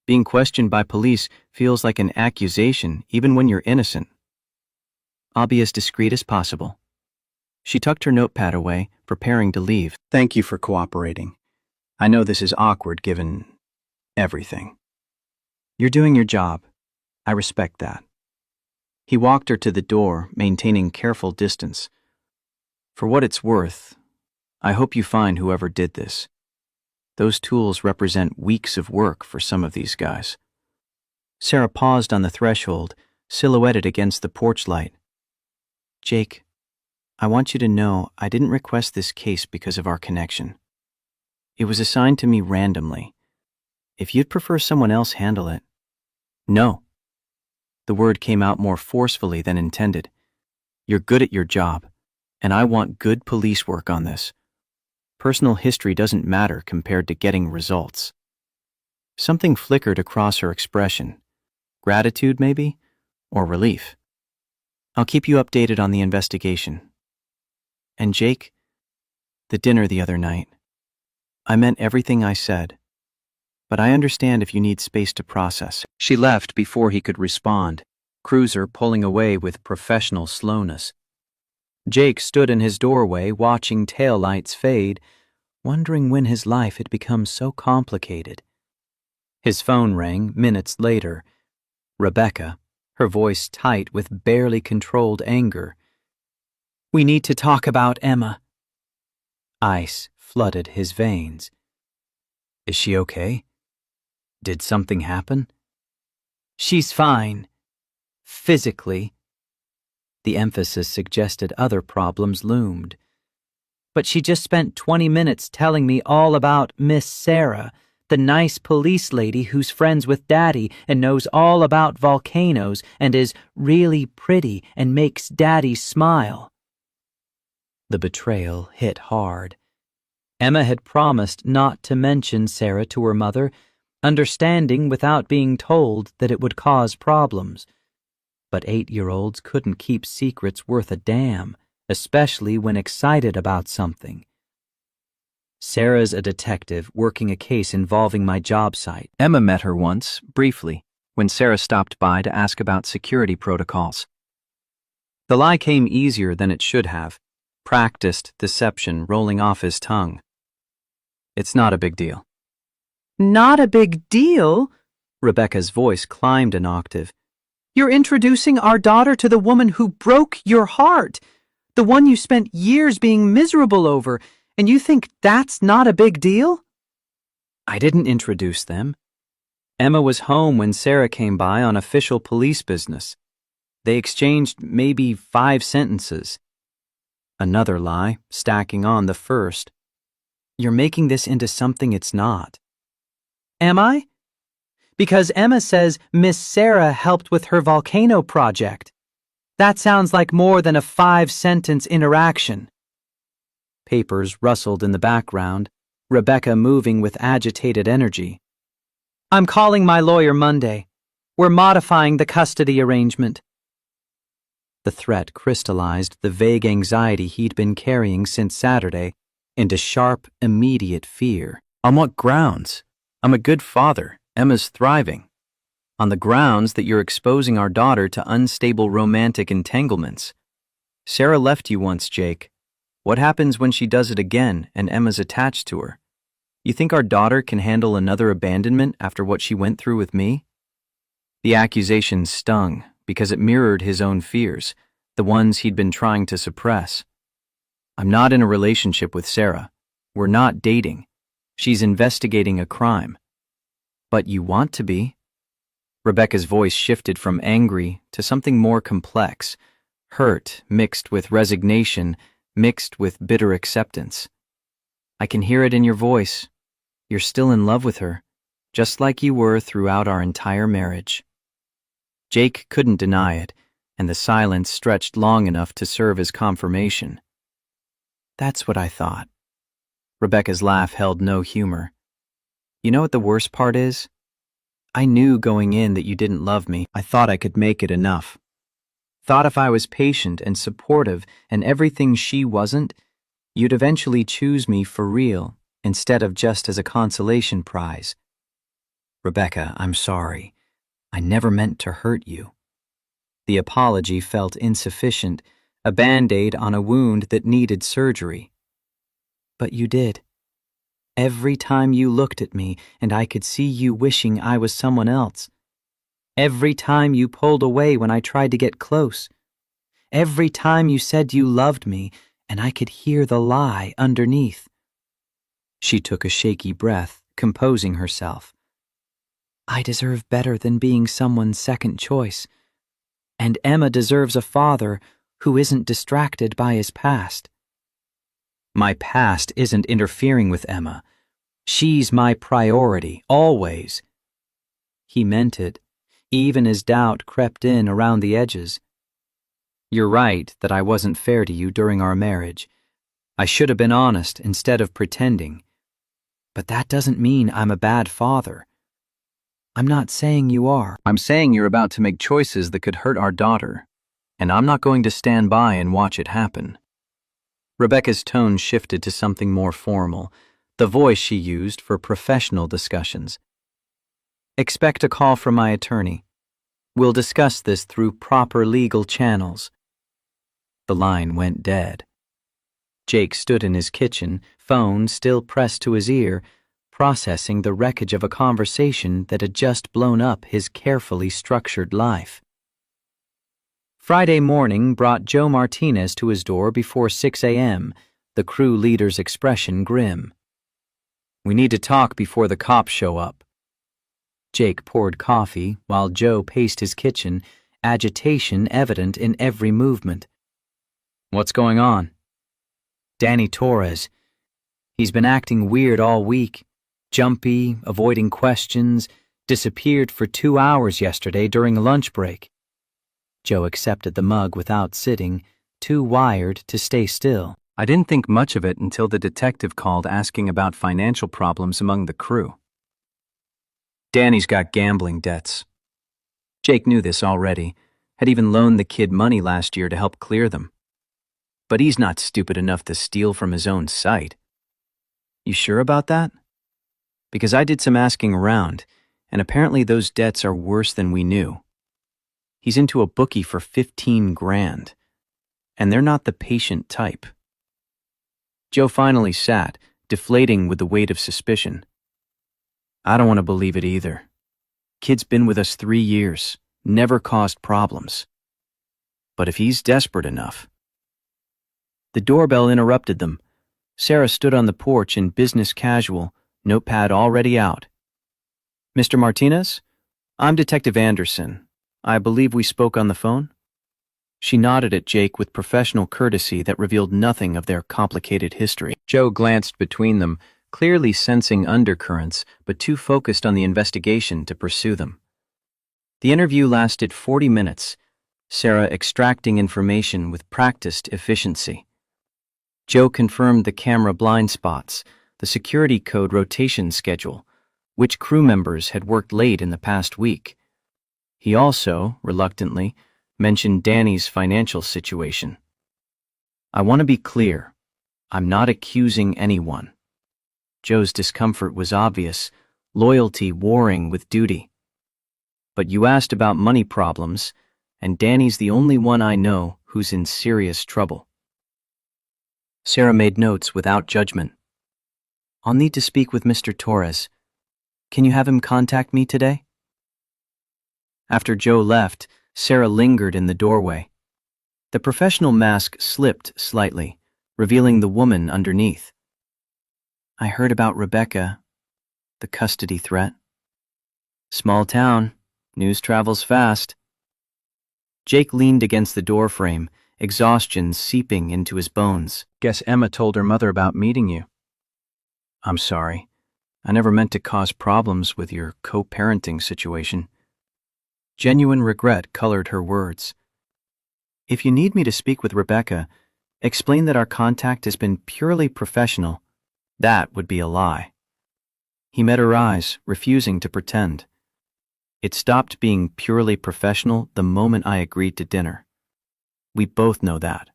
Speaker 1: Being questioned by police feels like an accusation even when you're innocent. I'll be as discreet as possible. She tucked her notepad away, preparing to leave. Thank you for cooperating. I know this is awkward given everything. You're doing your job. I respect that. He walked her to the door, maintaining careful distance. For what it's worth, I hope you find whoever did this. Those tools represent weeks of work for some of these guys. Sarah paused on the threshold, silhouetted against the porch light. Jake, I want you to know I didn't request this case because of our connection. It was assigned to me randomly. If you'd prefer someone else handle it. No. The word came out more forcefully than intended. You're good at your job, and I want good police work on this. Personal history doesn't matter compared to getting results. Something flickered across her expression. Gratitude, maybe? Or relief. I'll keep you updated on the investigation. And Jake, the dinner the other night. I meant everything I said. But I understand if you need space to process. She left before he could respond, Cruiser pulling away with professional slowness. Jake stood in his doorway watching taillights fade, wondering when his life had become so complicated. His phone rang minutes later. Rebecca, her voice tight with barely controlled anger. We need to talk about Emma. Ice flooded his veins. Is she okay? Did something happen? She's fine. Physically. The emphasis suggested other problems loomed. But she just spent 20 minutes telling me all about Miss Sarah, the nice police lady who's friends with Daddy and knows all about volcanoes and is really pretty and makes Daddy smile. The betrayal hit hard. Emma had promised not to mention Sarah to her mother, understanding without being told that it would cause problems. But 8-year-olds couldn't keep secrets worth a damn, especially when excited about something. Sarah's a detective working a case involving my job site. Emma met her once, briefly, when Sarah stopped by to ask about security protocols. The lie came easier than it should have, practiced deception rolling off his tongue. It's not a big deal. Not a big deal? Rebecca's voice climbed an octave. You're introducing our daughter to the woman who broke your heart, the one you spent years being miserable over, and you think that's not a big deal? I didn't introduce them. Emma was home when Sarah came by on official police business. They exchanged maybe 5 sentences. Another lie, stacking on the first. You're making this into something it's not. Am I? Because Emma says Miss Sarah helped with her volcano project. That sounds like more than a 5-sentence interaction. Papers rustled in the background, Rebecca moving with agitated energy. I'm calling my lawyer Monday. We're modifying the custody arrangement. The threat crystallized the vague anxiety he'd been carrying since Saturday into sharp, immediate fear. On what grounds? I'm a good father. Emma's thriving. On the grounds that you're exposing our daughter to unstable romantic entanglements. Sarah left you once, Jake. What happens when she does it again and Emma's attached to her? You think our daughter can handle another abandonment after what she went through with me? The accusation stung because it mirrored his own fears, the ones he'd been trying to suppress. I'm not in a relationship with Sarah. We're not dating. She's investigating a crime. But you want to be. Rebecca's voice shifted from angry to something more complex, hurt mixed with resignation, mixed with bitter acceptance. I can hear it in your voice. You're still in love with her, just like you were throughout our entire marriage. Jake couldn't deny it, and the silence stretched long enough to serve as confirmation. That's what I thought. Rebecca's laugh held no humor. You know what the worst part is? I knew going in that you didn't love me. I thought I could make it enough. Thought if I was patient and supportive and everything she wasn't, you'd eventually choose me for real instead of just as a consolation prize. Rebecca, I'm sorry. I never meant to hurt you. The apology felt insufficient, a Band-Aid on a wound that needed surgery. But you did. Every time you looked at me and I could see you wishing I was someone else. Every time you pulled away when I tried to get close. Every time you said you loved me and I could hear the lie underneath. She took a shaky breath, composing herself. I deserve better than being someone's second choice. And Emma deserves a father who isn't distracted by his past. My past isn't interfering with Emma. She's my priority, always. He meant it, even as doubt crept in around the edges. You're right that I wasn't fair to you during our marriage. I should have been honest instead of pretending. But that doesn't mean I'm a bad father. I'm not saying you are. I'm saying you're about to make choices that could hurt our daughter, and I'm not going to stand by and watch it happen. Rebecca's tone shifted to something more formal, the voice she used for professional discussions. Expect a call from my attorney. We'll discuss this through proper legal channels. The line went dead. Jake stood in his kitchen, phone still pressed to his ear, processing the wreckage of a conversation that had just blown up his carefully structured life. Friday morning brought Joe Martinez to his door before 6 a.m., the crew leader's expression grim. We need to talk before the cops show up. Jake poured coffee while Joe paced his kitchen, agitation evident in every movement. What's going on? Danny Torres. He's been acting weird all week, jumpy, avoiding questions, disappeared for 2 hours yesterday during a lunch break. Joe accepted the mug without sitting, too wired to stay still. I didn't think much of it until the detective called asking about financial problems among the crew. Danny's got gambling debts. Jake knew this already, had even loaned the kid money last year to help clear them. but he's not stupid enough to steal from his own site. You sure about that? Because I did some asking around, and apparently those debts are worse than we knew. He's into a bookie for 15 grand, and they're not the patient type. Joe finally sat, deflating with the weight of suspicion. I don't want to believe it either. Kid's been with us 3 years, never caused problems. But if he's desperate enough. The doorbell interrupted them. Sarah stood on the porch in business casual, notepad already out. Mr. Martinez? I'm Detective Anderson. I believe we spoke on the phone? She nodded at Jake with professional courtesy that revealed nothing of their complicated history. Joe glanced between them, clearly sensing undercurrents, but too focused on the investigation to pursue them. The interview lasted 40 minutes, Sarah extracting information with practiced efficiency. Joe confirmed the camera blind spots, the security code rotation schedule, which crew members had worked late in the past week. He also, reluctantly, mentioned Danny's financial situation. I want to be clear. I'm not accusing anyone. Joe's discomfort was obvious, loyalty warring with duty. But you asked about money problems, and Danny's the only one I know who's in serious trouble. Sarah made notes without judgment. I'll need to speak with Mr. Torres. Can you have him contact me today? After Joe left, Sarah lingered in the doorway. The professional mask slipped slightly, revealing the woman underneath. I heard about Rebecca, the custody threat. Small town, news travels fast. Jake leaned against the doorframe, exhaustion seeping into his bones. Guess Emma told her mother about meeting you. I'm sorry. I never meant to cause problems with your co-parenting situation. Genuine regret colored her words. If you need me to speak with Rebecca, explain that our contact has been purely professional. That would be a lie. He met her eyes, refusing to pretend. It stopped being purely professional the moment I agreed to dinner. We both know that.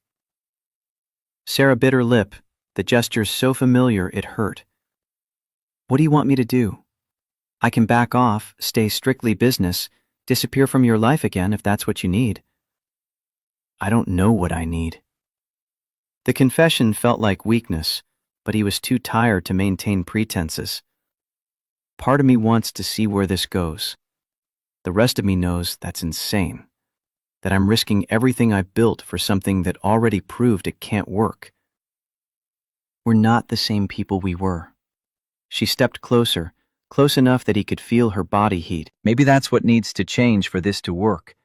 Speaker 1: Sarah bit her lip, the gesture so familiar it hurt. What do you want me to do? I can back off, stay strictly business, disappear from your life again if that's what you need. I don't know what I need. The confession felt like weakness, but he was too tired to maintain pretenses. Part of me wants to see where this goes. The rest of me knows that's insane, that I'm risking everything I've built for something that already proved it can't work. We're not the same people we were. She stepped closer, close enough that he could feel her body heat. Maybe that's what needs to change for this to work.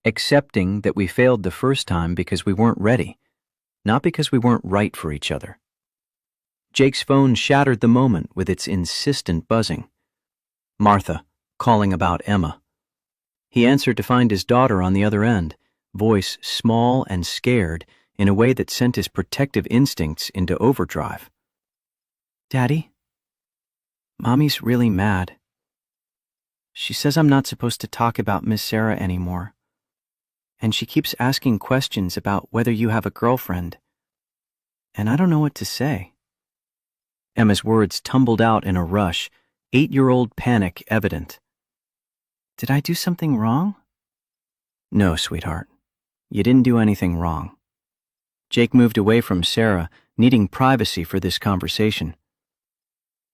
Speaker 1: Accepting that we failed the first time because we weren't ready, not because we weren't right for each other. Jake's phone shattered the moment with its insistent buzzing. Martha, calling about Emma. He answered to find his daughter on the other end, voice small and scared in a way that sent his protective instincts into overdrive. Daddy? Mommy's really mad. She says I'm not supposed to talk about Miss Sarah anymore. And she keeps asking questions about whether you have a girlfriend. And I don't know what to say. Emma's words tumbled out in a rush, 8-year-old panic evident. Did I do something wrong? No, sweetheart. You didn't do anything wrong. Jake moved away from Sarah, needing privacy for this conversation.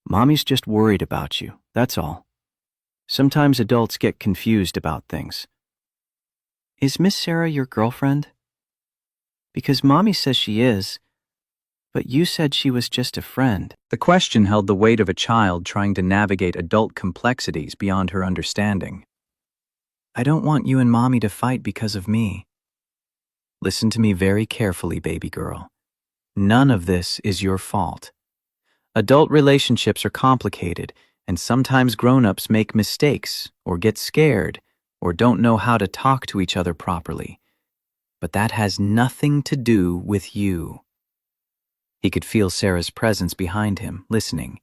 Speaker 1: Mommy's just worried about you, that's all. Sometimes adults get confused about things. Is Miss Sarah your girlfriend? Because Mommy says she is, but you said she was just a friend. The question held the weight of a child trying to navigate adult complexities beyond her understanding. I don't want you and Mommy to fight because of me. Listen to me very carefully, baby girl. None of this is your fault. Adult relationships are complicated, and sometimes grown-ups make mistakes, or get scared, or don't know how to talk to each other properly. But that has nothing to do with you. He could feel Sarah's presence behind him, listening.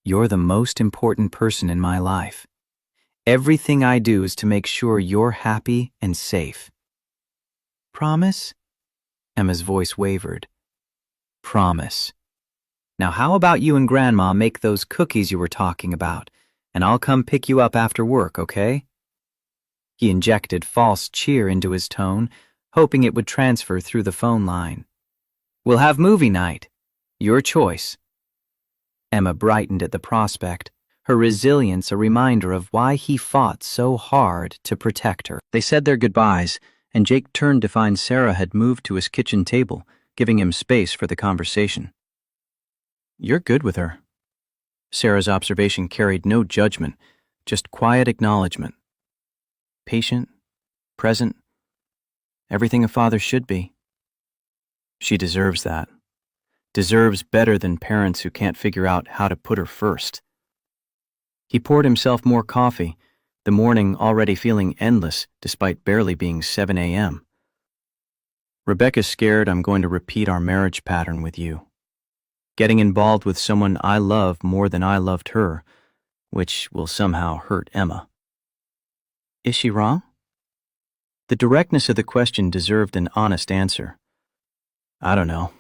Speaker 1: You're the most important person in my life. Everything I do is to make sure you're happy and safe. Promise? Emma's voice wavered. Promise. Now how about you and Grandma make those cookies you were talking about, and I'll come pick you up after work, okay? He injected false cheer into his tone, hoping it would transfer through the phone line. We'll have movie night. Your choice. Emma brightened at the prospect, her resilience a reminder of why he fought so hard to protect her. They said their goodbyes, and Jake turned to find Sarah had moved to his kitchen table, giving him space for the conversation. You're good with her. Sarah's observation carried no judgment, just quiet acknowledgement. Patient, present, everything a father should be. She deserves that. Deserves better than parents who can't figure out how to put her first. He poured himself more coffee, the morning already feeling endless despite barely being 7 a.m. Rebecca's scared I'm going to repeat our marriage pattern with you. Getting involved with someone I love more than I loved her, which will somehow hurt Emma. Is she wrong? The directness of the question deserved an honest answer. I don't know.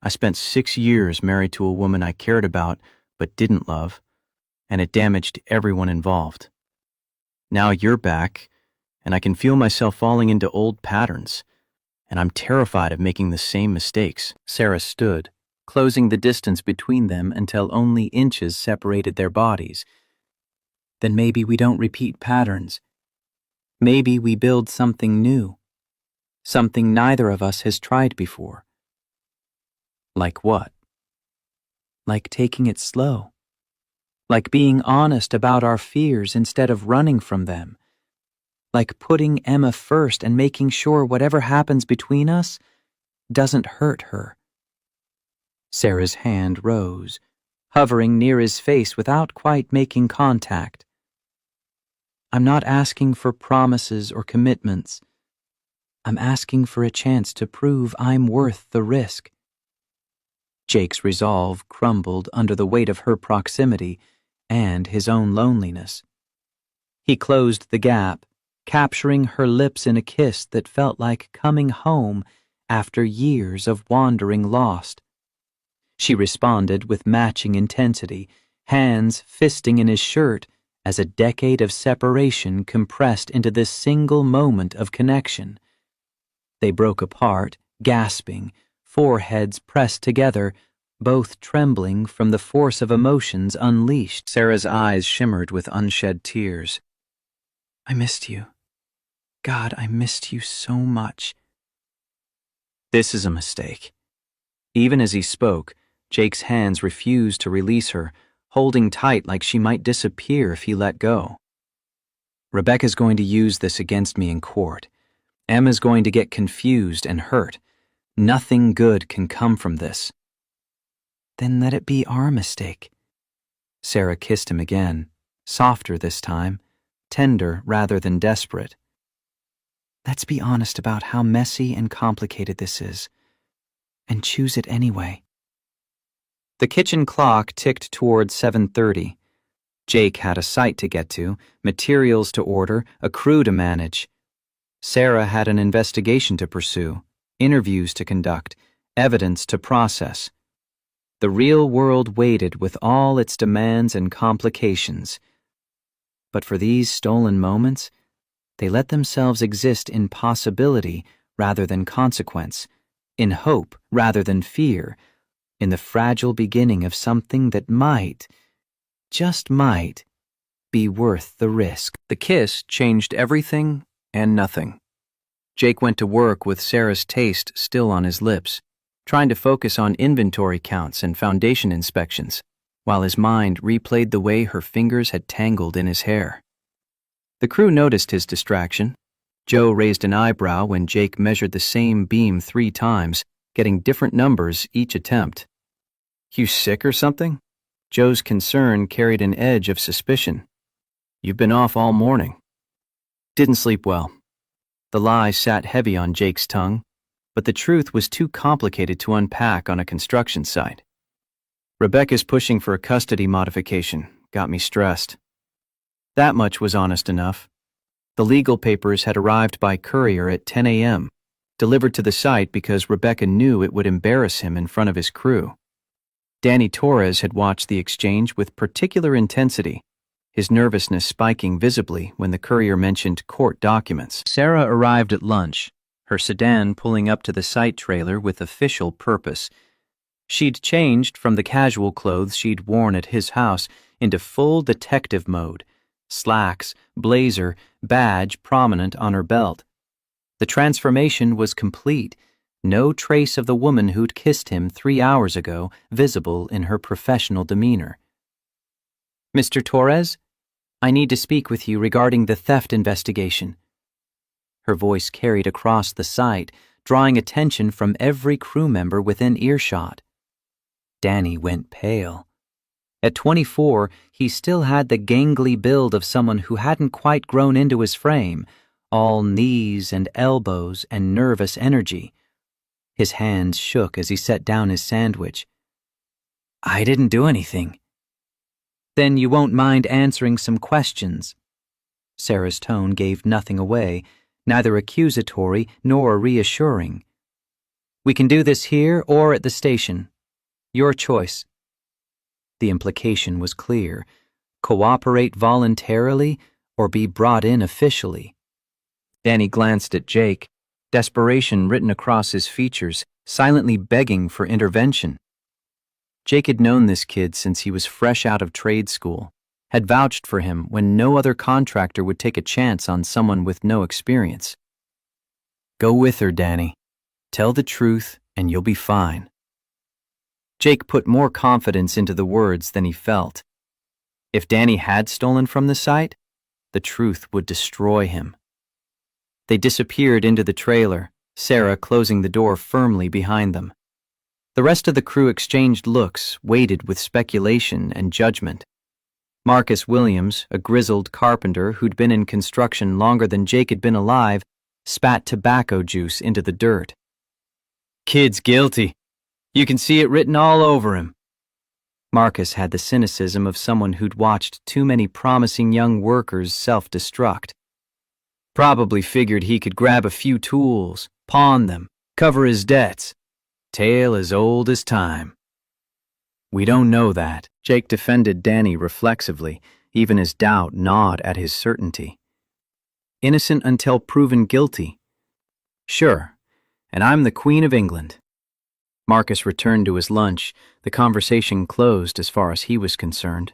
Speaker 1: I spent 6 years married to a woman I cared about but didn't love, and it damaged everyone involved. Now you're back, and I can feel myself falling into old patterns, and I'm terrified of making the same mistakes. Sarah stood, closing the distance between them until only inches separated their bodies. Then maybe we don't repeat patterns. Maybe we build something new, something neither of us has tried before. Like what? Like taking it slow. Like being honest about our fears instead of running from them. Like putting Emma first and making sure whatever happens between us doesn't hurt her. Sarah's hand rose, hovering near his face without quite making contact. I'm not asking for promises or commitments. I'm asking for a chance to prove I'm worth the risk. Jake's resolve crumbled under the weight of her proximity and his own loneliness. He closed the gap, capturing her lips in a kiss that felt like coming home after years of wandering lost. She responded with matching intensity, hands fisting in his shirt as a decade of separation compressed into this single moment of connection. They broke apart, gasping, foreheads pressed together, both trembling from the force of emotions unleashed. Sarah's eyes shimmered with unshed tears. I missed you. God, I missed you so much. This is a mistake. Even as he spoke, Jake's hands refused to release her, holding tight like she might disappear if he let go. Rebecca's going to use this against me in court. Emma's going to get confused and hurt. Nothing good can come from this. Then let it be our mistake. Sarah kissed him again, softer this time, tender rather than desperate. Let's be honest about how messy and complicated this is, and choose it anyway. The kitchen clock ticked toward 7:30. Jake had a site to get to, materials to order, a crew to manage. Sarah had an investigation to pursue, interviews to conduct, evidence to process. The real world waited with all its demands and complications. But for these stolen moments, they let themselves exist in possibility rather than consequence, in hope rather than fear, in the fragile beginning of something that might, just might, be worth the risk. The kiss changed everything and nothing. Jake went to work with Sarah's taste still on his lips, trying to focus on inventory counts and foundation inspections, while his mind replayed the way her fingers had tangled in his hair. The crew noticed his distraction. Joe raised an eyebrow when Jake measured the same beam 3 times, getting different numbers each attempt. You sick or something? Joe's concern carried an edge of suspicion. You've been off all morning. Didn't sleep well. The lie sat heavy on Jake's tongue, but the truth was too complicated to unpack on a construction site. Rebecca's pushing for a custody modification got me stressed. That much was honest enough. The legal papers had arrived by courier at 10 a.m. delivered to the site because Rebecca knew it would embarrass him in front of his crew. Danny Torres had watched the exchange with particular intensity, his nervousness spiking visibly when the courier mentioned court documents. Sarah arrived at lunch, her sedan pulling up to the site trailer with official purpose. She'd changed from the casual clothes she'd worn at his house into full detective mode, slacks, blazer, badge prominent on her belt. The transformation was complete, no trace of the woman who'd kissed him 3 hours ago visible in her professional demeanor. "Mr. Torres, I need to speak with you regarding the theft investigation." Her voice carried across the site, drawing attention from every crew member within earshot. Danny went pale. At 24, he still had the gangly build of someone who hadn't quite grown into his frame, all knees and elbows and nervous energy. His hands shook as he set down his sandwich. "I didn't do anything." "Then you won't mind answering some questions." Sarah's tone gave nothing away, neither accusatory nor reassuring. "We can do this here or at the station. Your choice." The implication was clear: cooperate voluntarily or be brought in officially. Danny glanced at Jake, desperation written across his features, silently begging for intervention. Jake had known this kid since he was fresh out of trade school, had vouched for him when no other contractor would take a chance on someone with no experience. "Go with her, Danny. Tell the truth and you'll be fine." Jake put more confidence into the words than he felt. If Danny had stolen from the site, the truth would destroy him. They disappeared into the trailer, Sarah closing the door firmly behind them. The rest of the crew exchanged looks, weighted with speculation and judgment. Marcus Williams, a grizzled carpenter who'd been in construction longer than Jake had been alive, spat tobacco juice into the dirt. "Kid's guilty. You can see it written all over him." Marcus had the cynicism of someone who'd watched too many promising young workers self-destruct. "Probably figured he could grab a few tools, pawn them, cover his debts. Tale as old as time." "We don't know that," Jake defended Danny reflexively, even as doubt gnawed at his certainty. "Innocent until proven guilty." "Sure, and I'm the Queen of England." Marcus returned to his lunch, the conversation closed as far as he was concerned.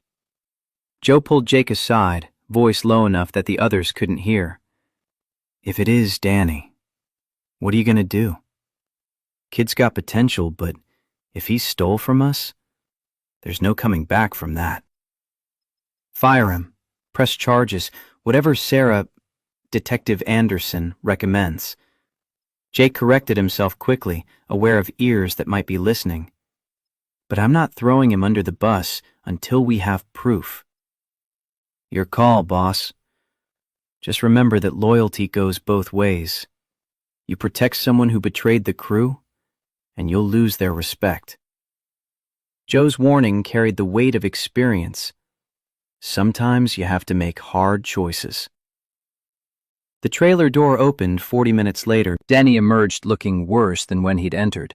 Speaker 1: Joe pulled Jake aside, voice low enough that the others couldn't hear. "If it is Danny, what are you gonna do? Kid's got potential, but if he stole from us, there's no coming back from that." "Fire him. Press charges. Whatever Detective Anderson, recommends." Jake corrected himself quickly, aware of ears that might be listening. "But I'm not throwing him under the bus until we have proof." "Your call, boss. Just remember that loyalty goes both ways. You protect someone who betrayed the crew, and you'll lose their respect." Joe's warning carried the weight of experience. Sometimes you have to make hard choices. The trailer door opened 40 minutes later. Danny emerged looking worse than when he'd entered.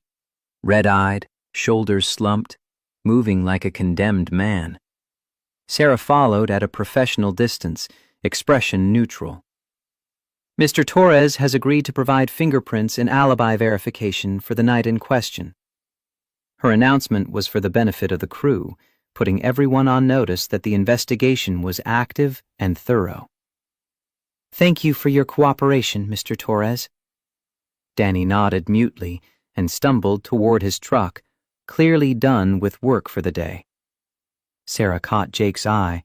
Speaker 1: Red-eyed, shoulders slumped, moving like a condemned man. Sarah followed at a professional distance, expression neutral. "Mr. Torres has agreed to provide fingerprints and alibi verification for the night in question." Her announcement was for the benefit of the crew, putting everyone on notice that the investigation was active and thorough. "Thank you for your cooperation, Mr. Torres." Danny nodded mutely and stumbled toward his truck, clearly done with work for the day. Sarah caught Jake's eye,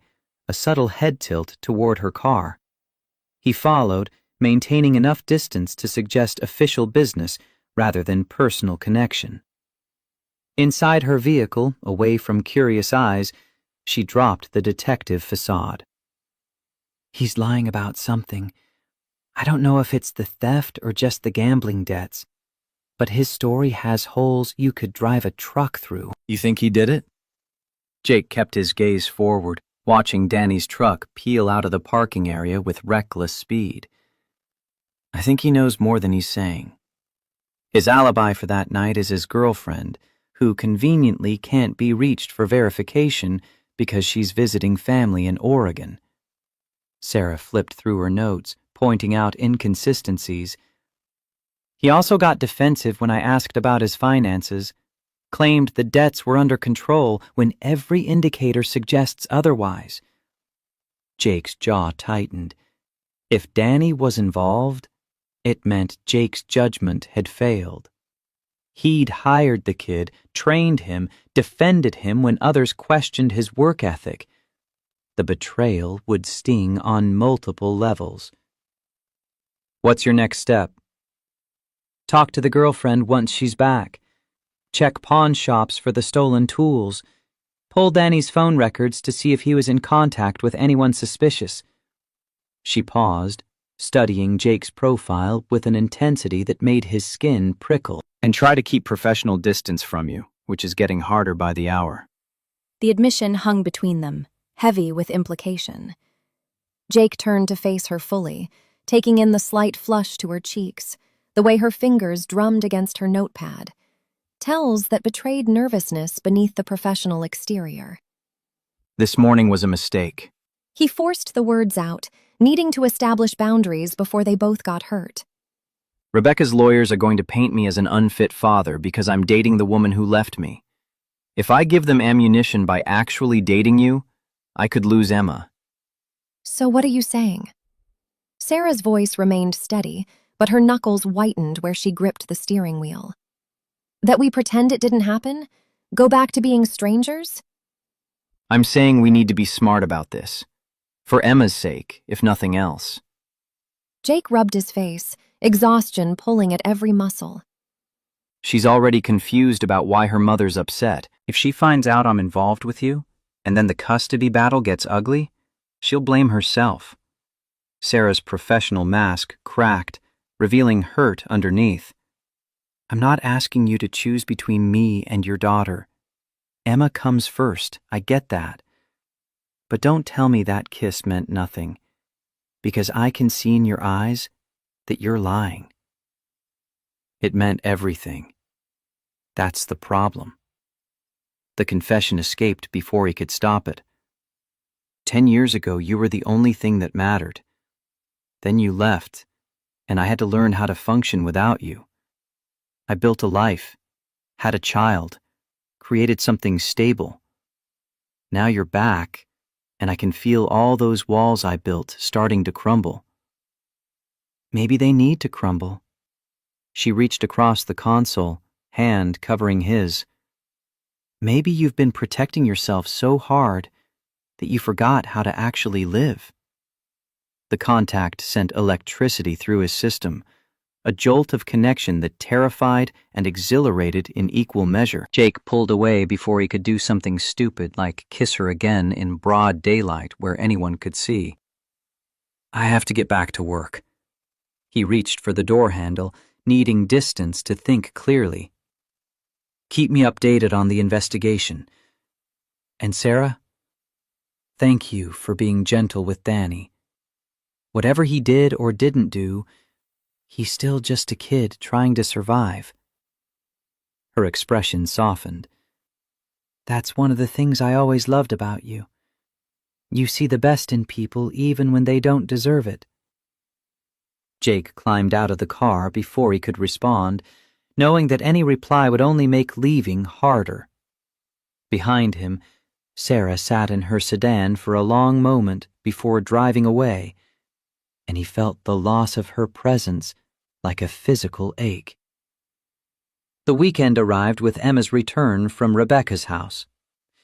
Speaker 1: a subtle head tilt toward her car. He followed, maintaining enough distance to suggest official business rather than personal connection. Inside her vehicle, away from curious eyes, she dropped the detective facade. "He's lying about something. I don't know if it's the theft or just the gambling debts, but his story has holes you could drive a truck through."
Speaker 2: "You think he did it?"
Speaker 1: Jake kept his gaze forward, watching Danny's truck peel out of the parking area with reckless speed.
Speaker 2: "I think he knows more than he's saying."
Speaker 1: His alibi for that night is his girlfriend, who conveniently can't be reached for verification because she's visiting family in Oregon. Sarah flipped through her notes, pointing out inconsistencies. He also got defensive when I asked about his finances, claimed the debts were under control when every indicator suggests otherwise. Jake's jaw tightened. If Danny was involved, it meant Jake's judgment had failed. He'd hired the kid, trained him, defended him when others questioned his work ethic. The betrayal would sting on multiple levels. What's your next step? Talk to the girlfriend once she's back. Check pawn shops for the stolen tools. Pull Danny's phone records to see if he was in contact with anyone suspicious. She paused, studying Jake's profile with an intensity that made his skin prickle. And try to keep professional distance from you, which is getting harder by the hour.
Speaker 2: The admission hung between them, heavy with implication. Jake turned to face her fully, taking in the slight flush to her cheeks, the way her fingers drummed against her notepad. Tells that betrayed nervousness beneath the professional exterior.
Speaker 1: This morning was a mistake.
Speaker 2: He forced the words out, needing to establish boundaries before they both got hurt.
Speaker 1: Rebecca's lawyers are going to paint me as an unfit father because I'm dating the woman who left me. If I give them ammunition by actually dating you, I could lose Emma.
Speaker 2: So what are you saying? Sarah's voice remained steady, but her knuckles whitened where she gripped the steering wheel. That we pretend it didn't happen? Go back to being strangers?
Speaker 1: I'm saying we need to be smart about this. For Emma's sake, if nothing else.
Speaker 2: Jake rubbed his face, exhaustion pulling at every muscle.
Speaker 1: She's already confused about why her mother's upset. If she finds out I'm involved with you, and then the custody battle gets ugly, she'll blame herself. Sarah's professional mask cracked, revealing hurt underneath. I'm not asking you to choose between me and your daughter. Emma comes first, I get that. But don't tell me that kiss meant nothing, because I can see in your eyes that you're lying. It meant everything. That's the problem. The confession escaped before he could stop it. 10 years ago, you were the only thing that mattered. Then you left, and I had to learn how to function without you. I built a life, had a child, created something stable. Now you're back, and I can feel all those walls I built starting to crumble. Maybe they need to crumble. She reached across the console, hand covering his. Maybe you've been protecting yourself so hard that you forgot how to actually live. The contact sent electricity through his system, a jolt of connection that terrified and exhilarated in equal measure. Jake pulled away before he could do something stupid like kiss her again in broad daylight where anyone could see. I have to get back to work. He reached for the door handle, needing distance to think clearly. Keep me updated on the investigation. And Sarah, thank you for being gentle with Danny. Whatever he did or didn't do, he's still just a kid trying to survive. Her expression softened. That's one of the things I always loved about you. You see the best in people even when they don't deserve it. Jake climbed out of the car before he could respond, knowing that any reply would only make leaving harder. Behind him, Sarah sat in her sedan for a long moment before driving away, and he felt the loss of her presence like a physical ache. The weekend arrived with Emma's return from Rebecca's house.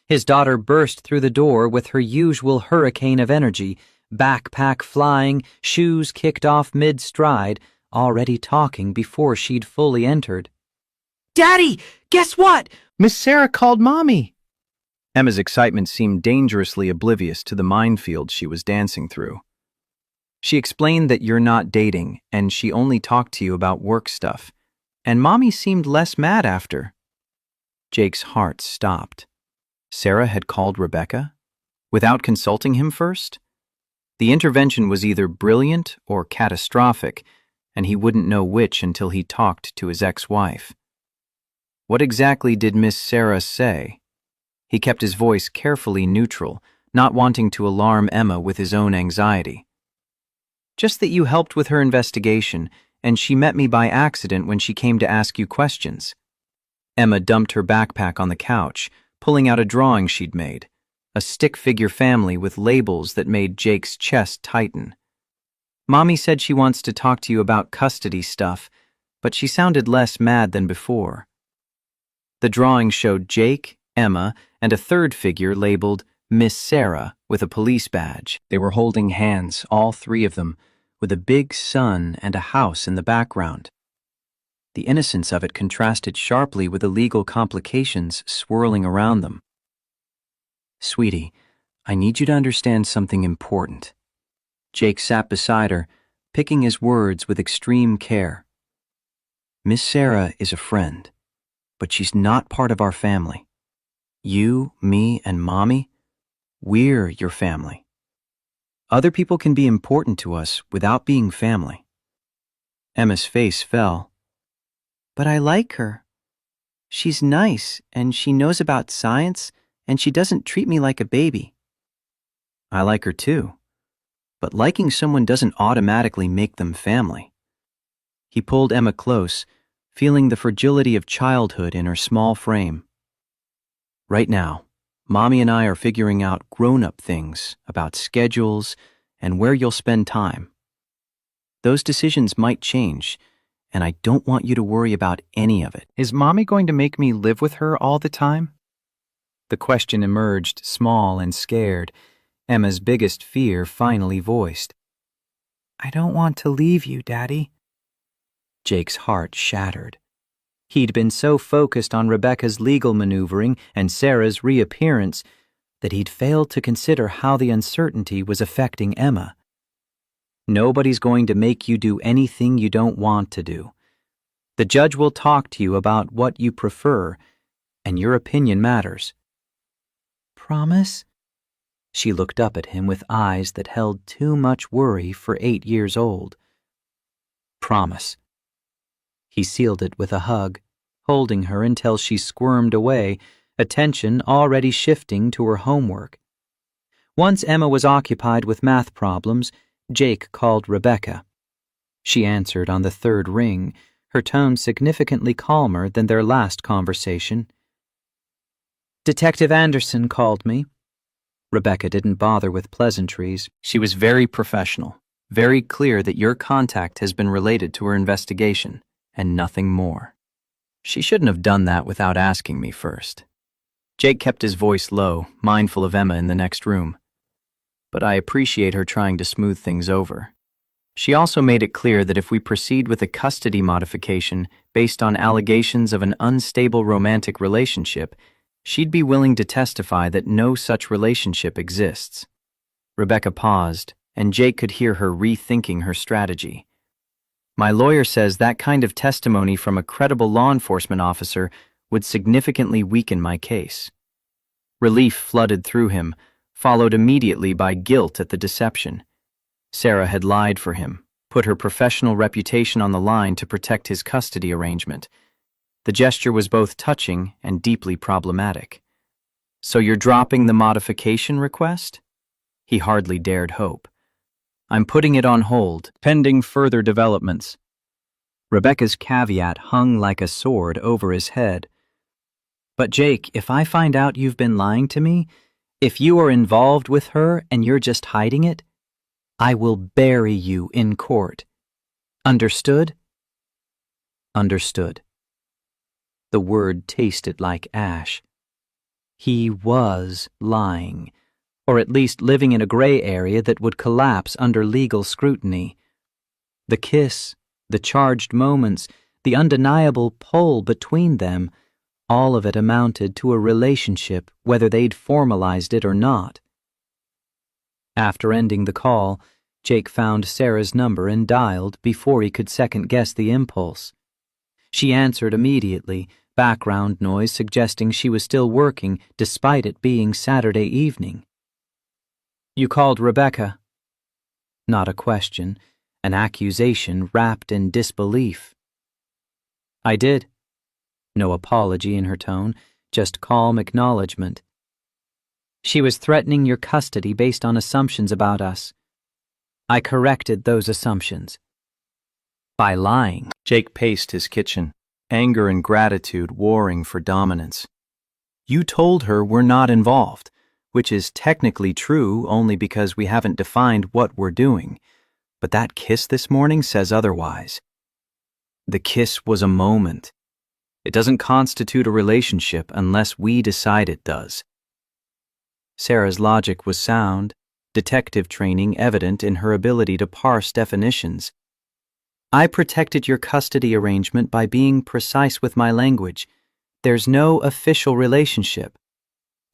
Speaker 1: His daughter burst through the door with her usual hurricane of energy, backpack flying, shoes kicked off mid-stride, already talking before she'd fully entered. Daddy, guess what? Miss Sarah called Mommy. Emma's excitement seemed dangerously oblivious to the minefield she was dancing through. She explained that you're not dating and she only talked to you about work stuff, and Mommy seemed less mad after. Jake's heart stopped. Sarah had called Rebecca? Without consulting him first? The intervention was either brilliant or catastrophic, and he wouldn't know which until he talked to his ex-wife. What exactly did Miss Sarah say? He kept his voice carefully neutral, not wanting to alarm Emma with his own anxiety. Just that you helped with her investigation, and she met me by accident when she came to ask you questions. Emma dumped her backpack on the couch, pulling out a drawing she'd made, a stick-figure family with labels that made Jake's chest tighten. Mommy said she wants to talk to you about custody stuff, but she sounded less mad than before. The drawing showed Jake, Emma, and a third figure labeled Miss Sarah with a police badge. They were holding hands, all three of them, with a big sun and a house in the background. The innocence of it contrasted sharply with the legal complications swirling around them. Sweetie, I need you to understand something important. Jake sat beside her, picking his words with extreme care. Miss Sarah is a friend, but she's not part of our family. You, me, and Mommy, we're your family. Other people can be important to us without being family. Emma's face fell. But I like her. She's nice, and she knows about science, and she doesn't treat me like a baby. I like her too, but liking someone doesn't automatically make them family. He pulled Emma close, feeling the fragility of childhood in her small frame. Right now, Mommy and I are figuring out grown-up things about schedules and where you'll spend time. Those decisions might change, and I don't want you to worry about any of it. Is Mommy going to make me live with her all the time? The question emerged, small and scared, Emma's biggest fear finally voiced. I don't want to leave you, Daddy. Jake's heart shattered. He'd been so focused on Rebecca's legal maneuvering and Sarah's reappearance that he'd failed to consider how the uncertainty was affecting Emma. Nobody's going to make you do anything you don't want to do. The judge will talk to you about what you prefer, and your opinion matters. Promise? She looked up at him with eyes that held too much worry for 8 years old. Promise. He sealed it with a hug, holding her until she squirmed away, attention already shifting to her homework. Once Emma was occupied with math problems, Jake called Rebecca. She answered on the third ring, her tone significantly calmer than their last conversation. Detective Anderson called me. Rebecca didn't bother with pleasantries. She was very professional, very clear that your contact has been related to her investigation, and nothing more. She shouldn't have done that without asking me first. Jake kept his voice low, mindful of Emma in the next room. But I appreciate her trying to smooth things over. She also made it clear that if we proceed with a custody modification based on allegations of an unstable romantic relationship, she'd be willing to testify that no such relationship exists. Rebecca paused, and Jake could hear her rethinking her strategy. My lawyer says that kind of testimony from a credible law enforcement officer would significantly weaken my case. Relief flooded through him, followed immediately by guilt at the deception. Sarah had lied for him, put her professional reputation on the line to protect his custody arrangement. The gesture was both touching and deeply problematic. So you're dropping the modification request? He hardly dared hope. I'm putting it on hold, pending further developments. Rebecca's caveat hung like a sword over his head. But Jake, if I find out you've been lying to me, if you are involved with her and you're just hiding it, I will bury you in court. Understood? Understood. The word tasted like ash. He was lying, or at least living in a gray area that would collapse under legal scrutiny. The kiss, the charged moments, the undeniable pull between them, all of it amounted to a relationship, whether they'd formalized it or not. After ending the call, Jake found Sarah's number and dialed before he could second-guess the impulse. She answered immediately, background noise suggesting she was still working despite it being Saturday evening. You called Rebecca. Not a question, an accusation wrapped in disbelief. I did. No apology in her tone, just calm acknowledgement. She was threatening your custody based on assumptions about us. I corrected those assumptions. By lying.
Speaker 3: Jake paced his kitchen, anger and gratitude warring for dominance. You told her we're not involved, which is technically true only because we haven't defined what we're doing, but that kiss this morning says otherwise. The kiss was a moment. It doesn't constitute a relationship unless we decide it does. Sarah's logic was sound, detective training evident in her ability to parse definitions. I protected your custody arrangement by being precise with my language. There's no official relationship.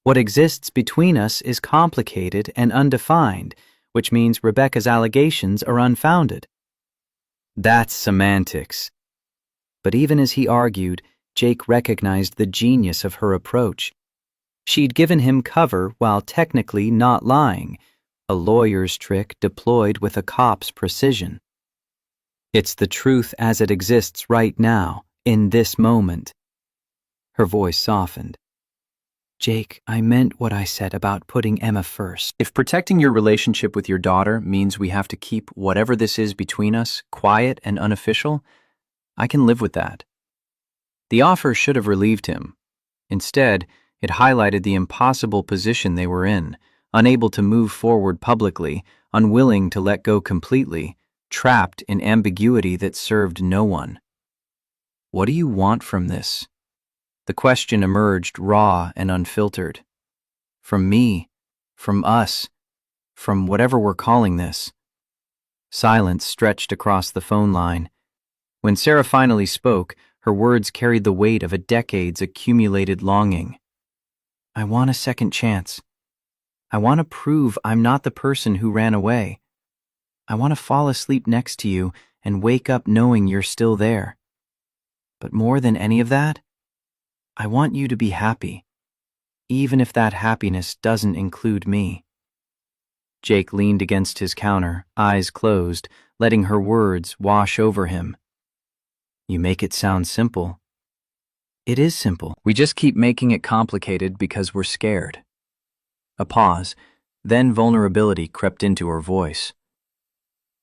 Speaker 3: What exists between us is complicated and undefined, which means Rebecca's allegations are unfounded. That's semantics. But even as he argued, Jake recognized the genius of her approach. She'd given him cover while technically not lying, a lawyer's trick deployed with a cop's precision. It's the truth as it exists right now, in this moment. Her voice softened. Jake, I meant what I said about putting Emma first.
Speaker 1: If protecting your relationship with your daughter means we have to keep whatever this is between us quiet and unofficial, I can live with that. The offer should have relieved him. Instead, it highlighted the impossible position they were in, unable to move forward publicly, unwilling to let go completely, trapped in ambiguity that served no one. What do you want from this? The question emerged raw and unfiltered. From me, from us, from whatever we're calling this. Silence stretched across the phone line. When Sarah finally spoke, her words carried the weight of a decade's accumulated longing. I want a second chance. I want to prove I'm not the person who ran away. I want to fall asleep next to you and wake up knowing you're still there. But more than any of that, I want you to be happy, even if that happiness doesn't include me. Jake leaned against his counter, eyes closed, letting her words wash over him. You make it sound simple. It is simple. We just keep making it complicated because we're scared. A pause, then vulnerability crept into her voice.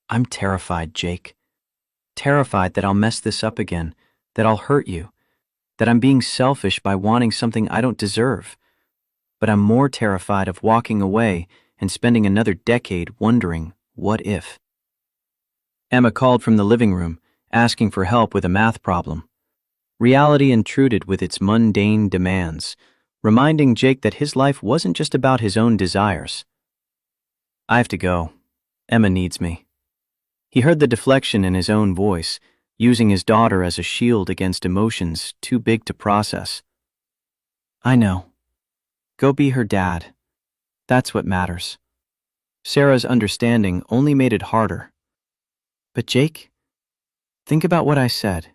Speaker 1: I'm terrified, Jake. Terrified that I'll mess this up again, that I'll hurt you, that I'm being selfish by wanting something I don't deserve. But I'm more terrified of walking away and spending another decade wondering, what if? Emma called from the living room, asking for help with a math problem. Reality intruded with its mundane demands, reminding Jake that his life wasn't just about his own desires. I have to go. Emma needs me. He heard the deflection in his own voice, using his daughter as a shield against emotions too big to process. I know. Go be her dad. That's what matters. Sarah's understanding only made it harder. But Jake, think about what I said.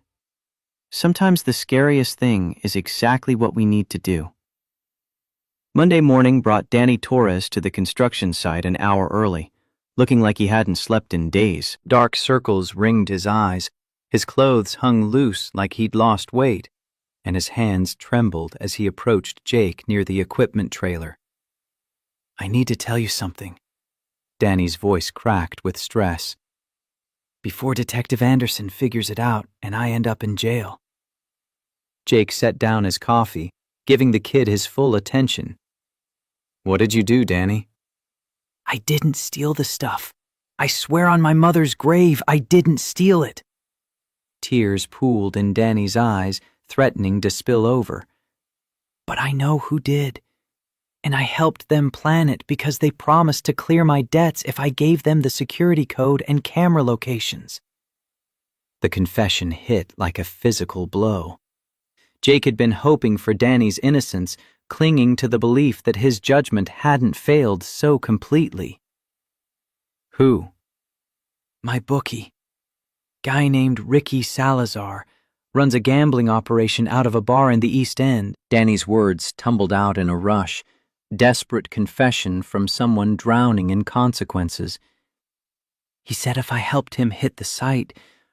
Speaker 1: Sometimes the scariest thing is exactly what we need to do. Monday morning brought Danny Torres to the construction site an hour early, looking like he hadn't slept in days. Dark circles ringed his eyes, his clothes hung loose like he'd lost weight, and his hands trembled as he approached Jake near the equipment trailer. I need to tell you something. Danny's voice cracked with stress. Before Detective Anderson figures it out and I end up in jail. Jake set down his coffee, giving the kid his full attention. What did you do, Danny? I didn't steal the stuff. I swear on my mother's grave, I didn't steal it. Tears pooled in Danny's eyes, threatening to spill over. But I know who did. And I helped them plan it because they promised to clear my debts if I gave them the security code and camera locations. The confession hit like a physical blow. Jake had been hoping for Danny's innocence, clinging to the belief that his judgment hadn't failed so completely. Who? My bookie. Guy named Ricky Salazar runs a gambling operation out of a bar in the East End. Danny's words tumbled out in a rush. Desperate confession from someone drowning in consequences. He said if I helped him hit the site,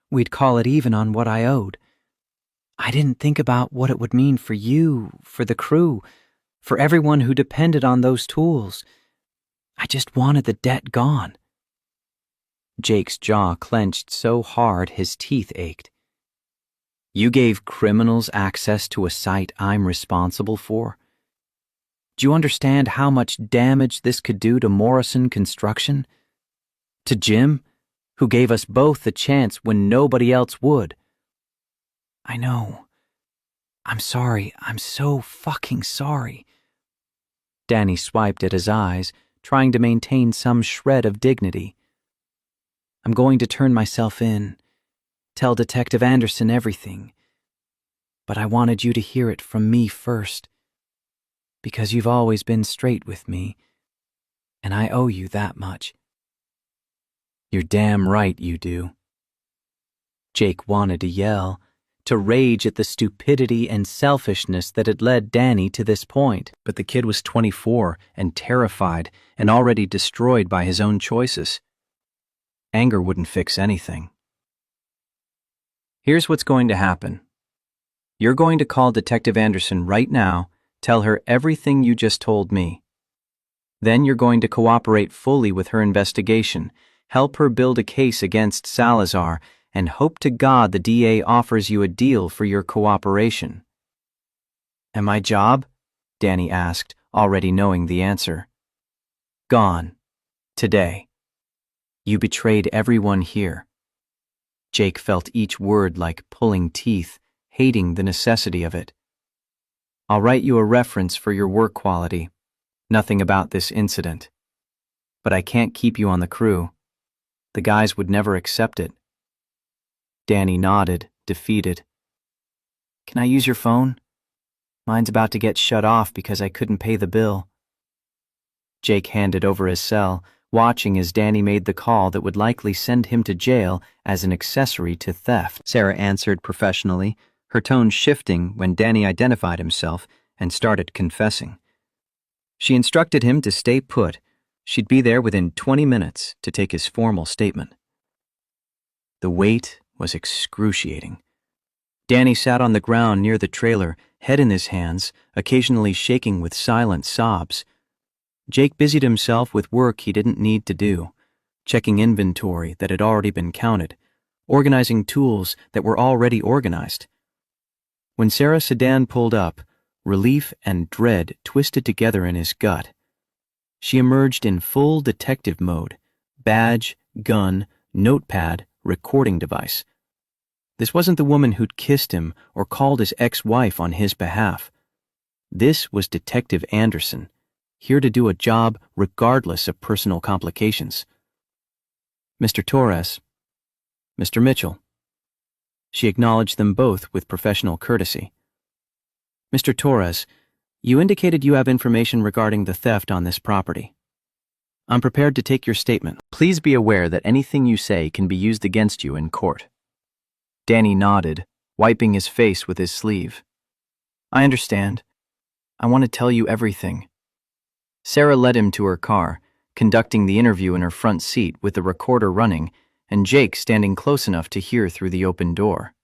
Speaker 1: we'd call it even on what I owed. I didn't think about what it would mean for you, for the crew, for everyone who depended on those tools. I just wanted the debt gone. Jake's jaw clenched so hard his teeth ached. You gave criminals access to a site I'm responsible for? Do you understand how much damage this could do to Morrison Construction? To Jim, who gave us both the chance when nobody else would? I know. I'm sorry. I'm so fucking sorry. Danny swiped at his eyes, trying to maintain some shred of dignity. I'm going to turn myself in, tell Detective Anderson everything. But I wanted you to hear it from me first, because you've always been straight with me, and I owe you that much. You're damn right you do. Jake wanted to yell, to rage at the stupidity and selfishness that had led Danny to this point. But the kid was 24 and terrified and already destroyed by his own choices. Anger wouldn't fix anything. Here's what's going to happen. You're going to call Detective Anderson right now, tell her everything you just told me. Then you're going to cooperate fully with her investigation, help her build a case against Salazar, and hope to God the DA offers you a deal for your cooperation. And my job? Danny asked, already knowing the answer. Gone. Today. You betrayed everyone here. Jake felt each word like pulling teeth, hating the necessity of it. I'll write you a reference for your work quality. Nothing about this incident. But I can't keep you on the crew. The guys would never accept it. Danny nodded, defeated. Can I use your phone? Mine's about to get shut off because I couldn't pay the bill. Jake handed over his cell, watching as Danny made the call that would likely send him to jail as an accessory to theft. Sarah answered professionally, her tone shifting when Danny identified himself and started confessing. She instructed him to stay put. She'd be there within 20 minutes to take his formal statement. The wait was excruciating. Danny sat on the ground near the trailer, head in his hands, occasionally shaking with silent sobs. Jake busied himself with work he didn't need to do, checking inventory that had already been counted, organizing tools that were already organized. When Sarah's sedan pulled up, relief and dread twisted together in his gut. She emerged in full detective mode, badge, gun, notepad, recording device. This wasn't the woman who'd kissed him or called his ex-wife on his behalf. This was Detective Anderson, here to do a job regardless of personal complications. Mr. Torres, Mr. Mitchell. She acknowledged them both with professional courtesy. Mr. Torres, you indicated you have information regarding the theft on this property. I'm prepared to take your statement. Please be aware that anything you say can be used against you in court. Danny nodded, wiping his face with his sleeve. I understand. I want to tell you everything. Sarah led him to her car, conducting the interview in her front seat with the recorder running and Jake standing close enough to hear through the open door.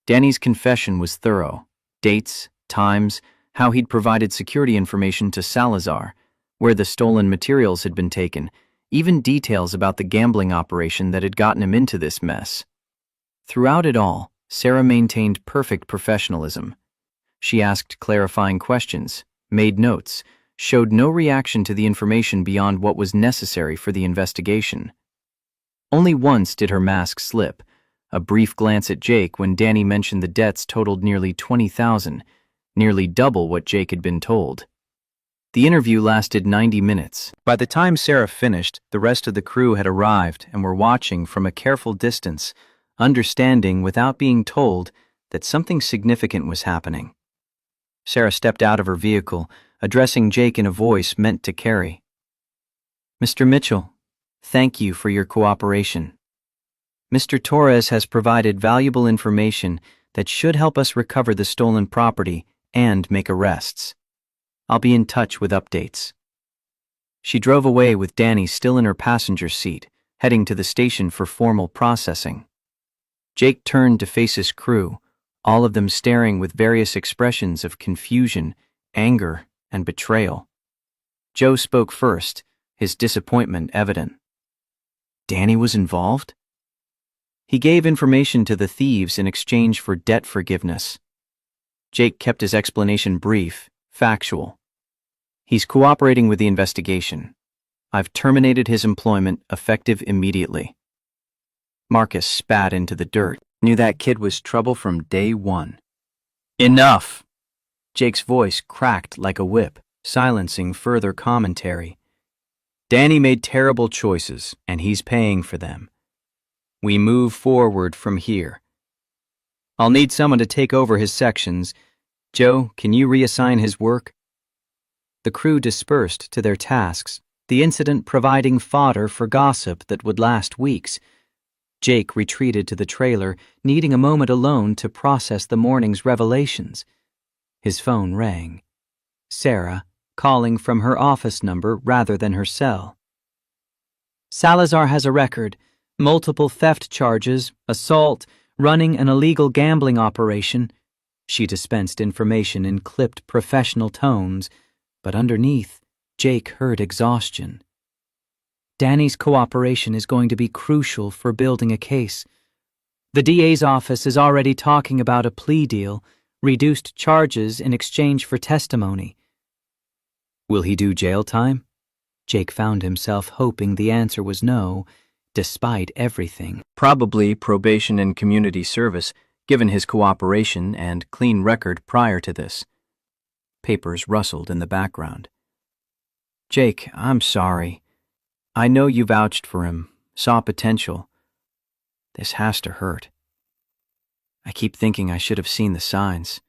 Speaker 1: Danny's confession was thorough. Dates, times, how he'd provided security information to Salazar, where the stolen materials had been taken, even details about the gambling operation that had gotten him into this mess. Throughout it all, Sarah maintained perfect professionalism. She asked clarifying questions, made notes, showed no reaction to the information beyond what was necessary for the investigation. Only once did her mask slip, a brief glance at Jake when Danny mentioned the debts totaled nearly $20,000, nearly double what Jake had been told. The interview lasted 90 minutes. By the time Sarah finished, the rest of the crew had arrived and were watching from a careful distance, understanding without being told that something significant was happening. Sarah stepped out of her vehicle, addressing Jake in a voice meant to carry. Mr. Mitchell, thank you for your cooperation. Mr. Torres has provided valuable information that should help us recover the stolen property and make arrests. I'll be in touch with updates. She drove away with Danny still in her passenger seat,
Speaker 3: heading to the station for formal processing. Jake turned to face his crew, all of them staring with various expressions of confusion, anger, and betrayal. Joe spoke first, his disappointment evident. Danny was involved? He gave information to the thieves in exchange for debt forgiveness. Jake kept his explanation brief, factual. He's cooperating with the investigation. I've terminated his employment, effective immediately. Marcus spat into the dirt, knew that kid was trouble from day one. Enough! Jake's voice cracked like a whip, silencing further commentary. Danny made terrible choices, and he's paying for them. We move forward from here. I'll need someone to take over his sections. Joe, can you reassign his work? The crew dispersed to their tasks, the incident providing fodder for gossip that would last weeks. Jake retreated to the trailer, needing a moment alone to process the morning's revelations. His phone rang. Sarah, calling from her office number rather than her cell. Salazar has a record, multiple theft charges, assault, running an illegal gambling operation. She dispensed information in clipped professional tones, but underneath, Jake heard exhaustion. Danny's cooperation is going to be crucial for building a case. The DA's office is already talking about a plea deal, reduced charges in exchange for testimony. Will he do jail time? Jake found himself hoping the answer was no, despite everything. Probably probation and community service, given his cooperation and clean record prior to this. Papers rustled in the background. Jake, I'm sorry. I know you vouched for him, saw potential. This has to hurt. I keep thinking I should have seen the signs.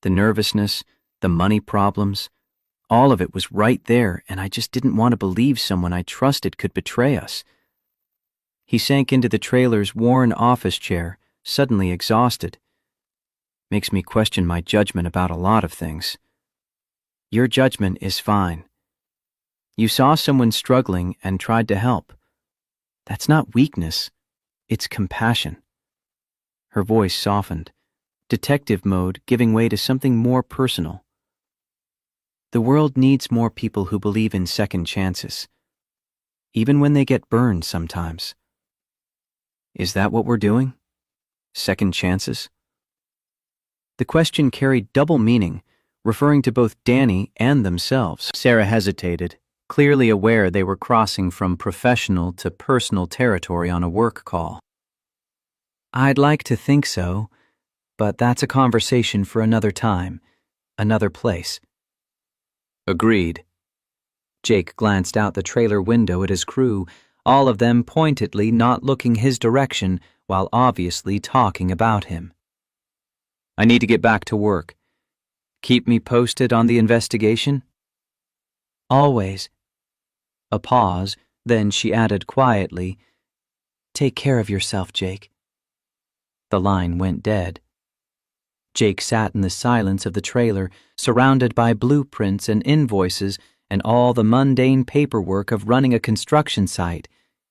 Speaker 3: The nervousness, the money problems, all of it was right there, and I just didn't want to believe someone I trusted could betray us. He sank into the trailer's worn office chair, suddenly exhausted. Makes me question my judgment about a lot of things. Your judgment is fine. You saw someone struggling and tried to help. That's not weakness, it's compassion. Her voice softened, detective mode giving way to something more personal. The world needs more people who believe in second chances, even when they get burned sometimes. Is that what we're doing? Second chances? The question carried double meaning, referring to both Danny and themselves. Sarah hesitated, clearly aware they were crossing from professional to personal territory on a work call. I'd like to think so, but that's a conversation for another time, another place. Agreed. Jake glanced out the trailer window at his crew, all of them pointedly not looking his direction while obviously talking about him. I need to get back to work. Keep me posted on the investigation? Always. A pause, then she added quietly, Take care of yourself, Jake. The line went dead. Jake sat in the silence of the trailer, surrounded by blueprints and invoices and all the mundane paperwork of running a construction site,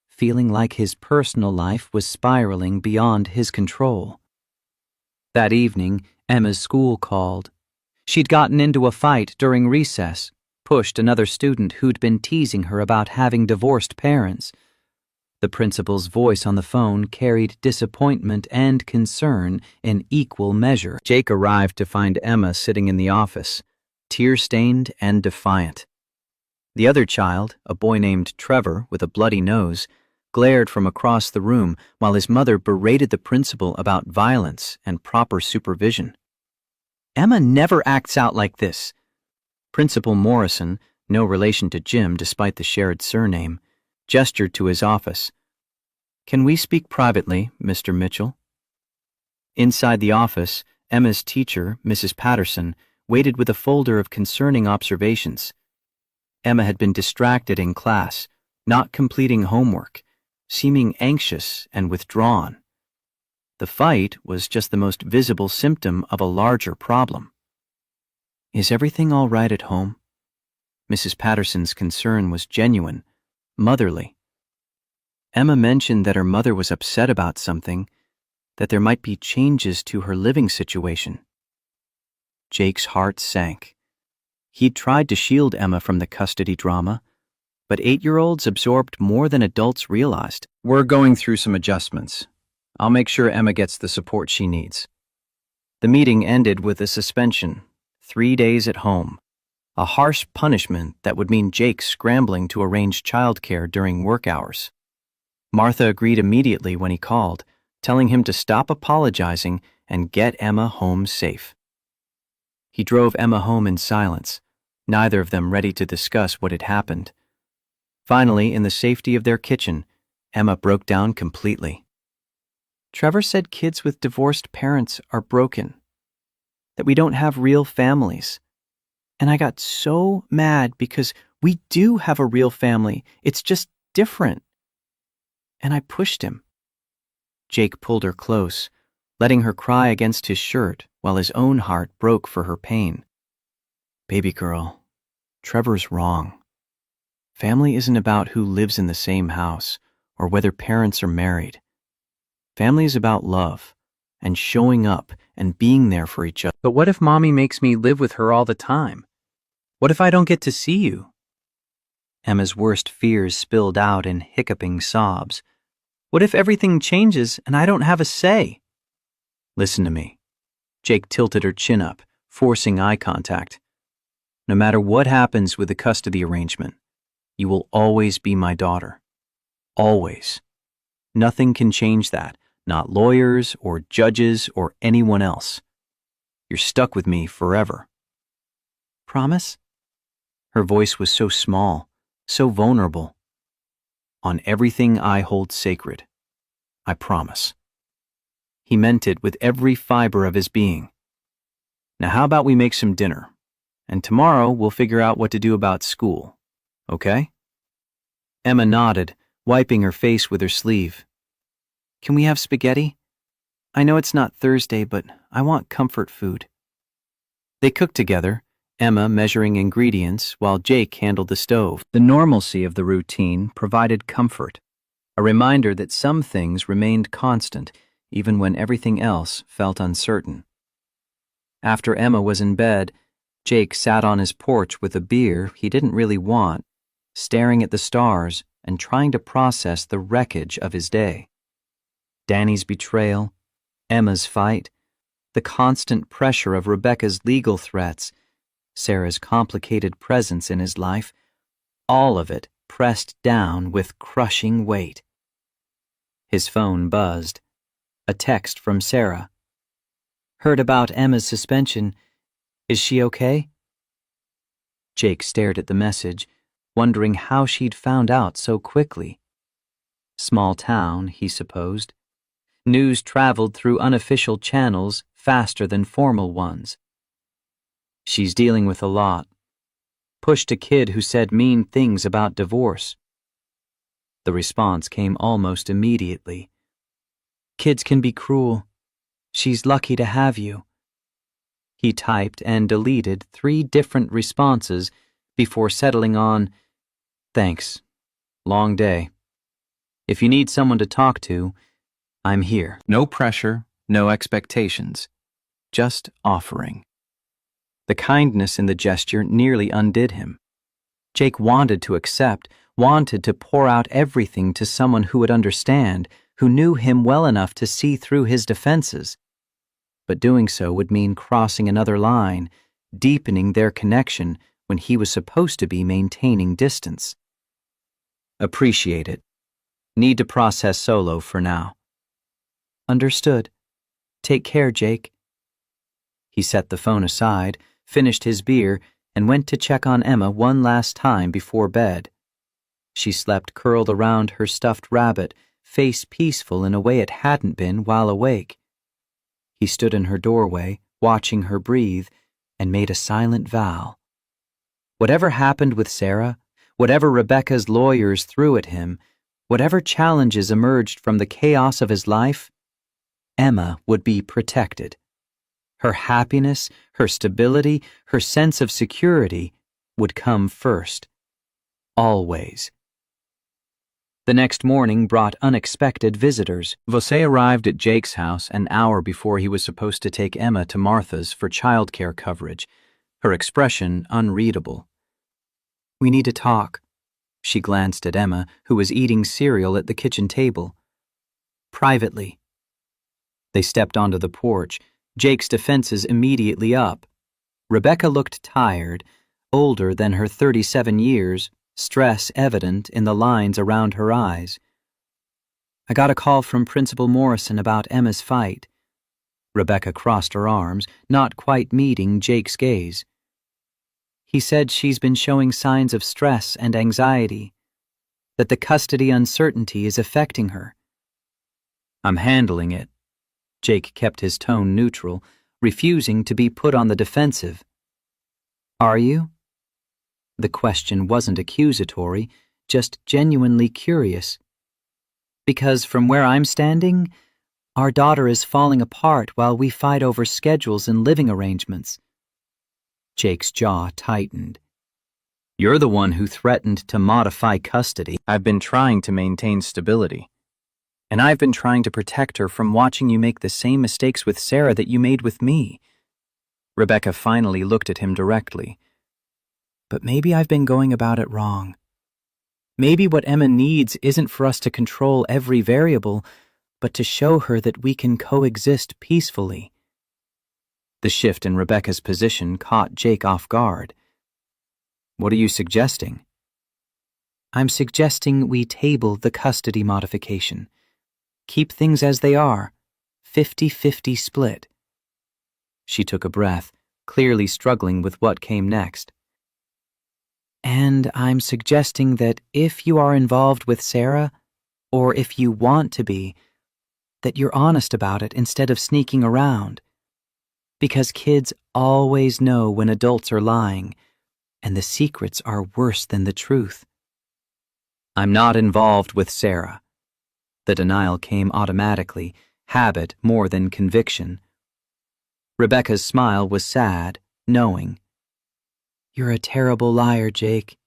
Speaker 3: feeling like his personal life was spiraling beyond his control. That evening, Emma's school called. She'd gotten into a fight during recess, pushed another student who'd been teasing her about having divorced parents. The principal's voice on the phone carried disappointment and concern in equal measure. Jake arrived to find Emma sitting in the office, tear-stained and defiant. The other child, a boy named Trevor with a bloody nose, glared from across the room while his mother berated the principal about violence and proper supervision. Emma never acts out like this. Principal Morrison, no relation to Jim despite the shared surname, gestured to his office. Can we speak privately, Mr. Mitchell? Inside the office, Emma's teacher, Mrs. Patterson, waited with a folder of concerning observations. Emma had been distracted in class, not completing homework, seeming anxious and withdrawn. The fight was just the most visible symptom of a larger problem. Is everything all right at home? Mrs. Patterson's concern was genuine, motherly. Emma mentioned that her mother was upset about something, that there might be changes to her living situation. Jake's heart sank. He'd tried to shield Emma from the custody drama, but 8-year-olds absorbed more than adults realized.
Speaker 1: We're going through some adjustments. I'll make sure Emma gets the support she needs.
Speaker 3: The meeting ended with a suspension, 3 days at home, a harsh punishment that would mean Jake scrambling to arrange childcare during work hours. Martha agreed immediately when he called, telling him to stop apologizing and get Emma home safe. He drove Emma home in silence, neither of them ready to discuss what had happened. Finally, in the safety of their kitchen, Emma broke down completely. Trevor said kids with divorced parents are broken, that we don't have real families. And I got so mad because we do have a real family. It's just different. And I pushed him. Jake pulled her close, letting her cry against his shirt while his own heart broke for her pain. Baby girl, Trevor's wrong. Family isn't about who lives in the same house or whether parents are married. Family is about love and showing up and being there for each other.
Speaker 1: But what if Mommy makes me live with her all the time? What if I don't get to see you?
Speaker 3: Emma's worst fears spilled out in hiccuping sobs.
Speaker 1: What if everything changes and I don't have a say?
Speaker 3: Listen to me. Jake tilted her chin up, forcing eye contact. No matter what happens with the custody arrangement, you will always be my daughter. Always. Nothing can change that, not lawyers or judges or anyone else. You're stuck with me forever.
Speaker 1: Promise?
Speaker 3: Her voice was so small, so vulnerable. On everything I hold sacred, I promise. He meant it with every fiber of his being. Now how about we make some dinner, and tomorrow we'll figure out what to do about school, okay? Emma nodded, wiping her face with her sleeve. Can we have spaghetti? I know it's not Thursday, but I want comfort food. They cooked together, Emma measuring ingredients while Jake handled the stove.
Speaker 1: The normalcy of the routine provided comfort, a reminder that some things remained constant even when everything else felt uncertain. After Emma was in bed, Jake sat on his porch with a beer he didn't really want, staring at the stars and trying to process the wreckage of his day. Danny's betrayal, Emma's fight, the constant pressure of Rebecca's legal threats, Sarah's complicated presence in his life, all of it pressed down with crushing weight. His phone buzzed. A text from Sarah. Heard about Emma's suspension. Is she okay? Jake stared at the message, wondering how she'd found out so quickly. Small town, he supposed. News traveled through unofficial channels faster than formal ones. She's dealing with a lot. Pushed a kid who said mean things about divorce. The response came almost immediately. Kids can be cruel. She's lucky to have you. He typed and deleted 3 different responses before settling on, thanks. Long day. If you need someone to talk to, I'm here. No pressure, no expectations. Just offering. The kindness in the gesture nearly undid him. Jake wanted to accept, wanted to pour out everything to someone who would understand, who knew him well enough to see through his defenses. But doing so would mean crossing another line, deepening their connection when he was supposed to be maintaining distance. Appreciate it. Need to process solo for now. Understood. Take care, Jake. He set the phone aside, finished his beer, and went to check on Emma one last time before bed. She slept curled around her stuffed rabbit, face peaceful in a way it hadn't been while awake. He stood in her doorway, watching her breathe, and made a silent vow. Whatever happened with Sarah, whatever Rebecca's lawyers threw at him, whatever challenges emerged from the chaos of his life, Emma would be protected. Her happiness, her stability, her sense of security would come first. Always.
Speaker 3: The next morning brought unexpected visitors. Vosé arrived at Jake's house an hour before he was supposed to take Emma to Martha's for childcare coverage, her expression unreadable. "We need to talk." She glanced at Emma, who was eating cereal at the kitchen table. "Privately." They stepped onto the porch, Jake's defenses immediately up. Rebecca looked tired, older than her 37 years, stress evident in the lines around her eyes. "I got a call from Principal Morrison about Emma's fight." Rebecca crossed her arms, not quite meeting Jake's gaze. "He said she's been showing signs of stress and anxiety, that the custody uncertainty is affecting her." "I'm handling it." Jake kept his tone neutral, refusing to be put on the defensive. "Are you?" The question wasn't accusatory, just genuinely curious. "Because from where I'm standing, our daughter is falling apart while we fight over schedules and living arrangements." Jake's jaw tightened. "You're the one who threatened to modify custody." "I've been trying to maintain stability. And I've been trying to protect her from watching you make the same mistakes with Sarah that you made with me." Rebecca finally looked at him directly. "But maybe I've been going about it wrong. Maybe what Emma needs isn't for us to control every variable, but to show her that we can coexist peacefully." The shift in Rebecca's position caught Jake off guard. "What are you suggesting?" "I'm suggesting we table the custody modification. Keep things as they are, 50-50 split." She took a breath, clearly struggling with what came next. "And I'm suggesting that if you are involved with Sarah, or if you want to be, that you're honest about it instead of sneaking around. Because kids always know when adults are lying, and the secrets are worse than the truth." "I'm not involved with Sarah." The denial came automatically, habit more than conviction. Rebecca's smile was sad, knowing. "You're a terrible liar, Jake.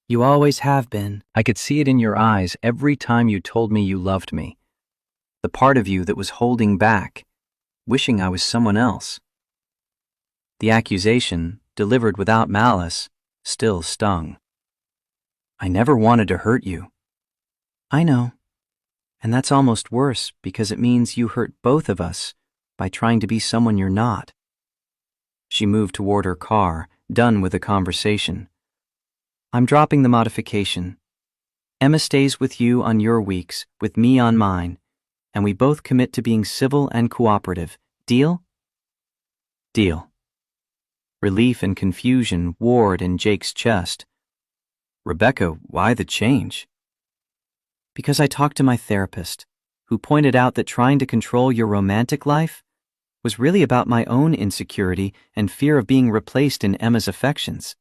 Speaker 3: You always have been." "I could see it in your eyes every time you told me you loved me. The part of you that was holding back, wishing I was someone else." The accusation, delivered without malice, still stung. "I never wanted to hurt you." "I know. And that's almost worse because it means you hurt both of us by trying to be someone you're not." She moved toward her car, done with the conversation. "I'm dropping the modification. Emma stays with you on your weeks, with me on mine, and we both commit to being civil and cooperative. Deal?" "Deal." Relief and confusion warred in Jake's chest. "Rebecca, why the change?" "Because I talked to my therapist, who pointed out that trying to control your romantic life was really about my own insecurity and fear of being replaced in Emma's affections."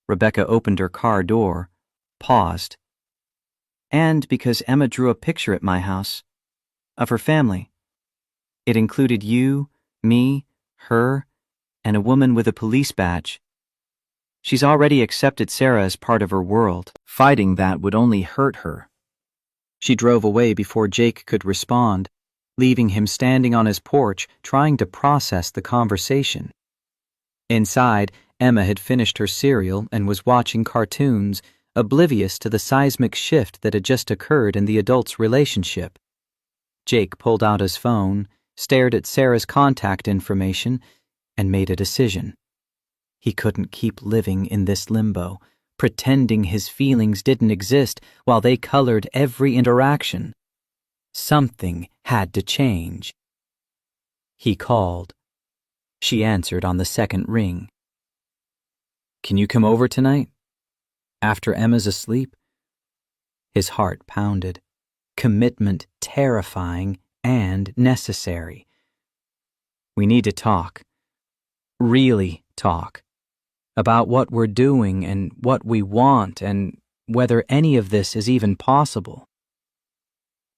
Speaker 3: Rebecca opened her car door, paused. "And because Emma drew a picture at my house, of her family. It included you, me, her, and a woman with a police badge. She's already accepted Sarah as part of her world. Fighting that would only hurt her." She drove away before Jake could respond, leaving him standing on his porch trying to process the conversation. Inside, Emma had finished her cereal and was watching cartoons, oblivious to the seismic shift that had just occurred in the adults' relationship. Jake pulled out his phone, stared at Sarah's contact information, and made a decision. He couldn't keep living in this limbo, pretending his feelings didn't exist while they colored every interaction. Something had to change. He called. She answered on the second ring. "Can you come over tonight? After Emma's asleep?" His heart pounded. Commitment terrifying and necessary. "We need to talk. Really talk. About what we're doing and what we want and whether any of this is even possible."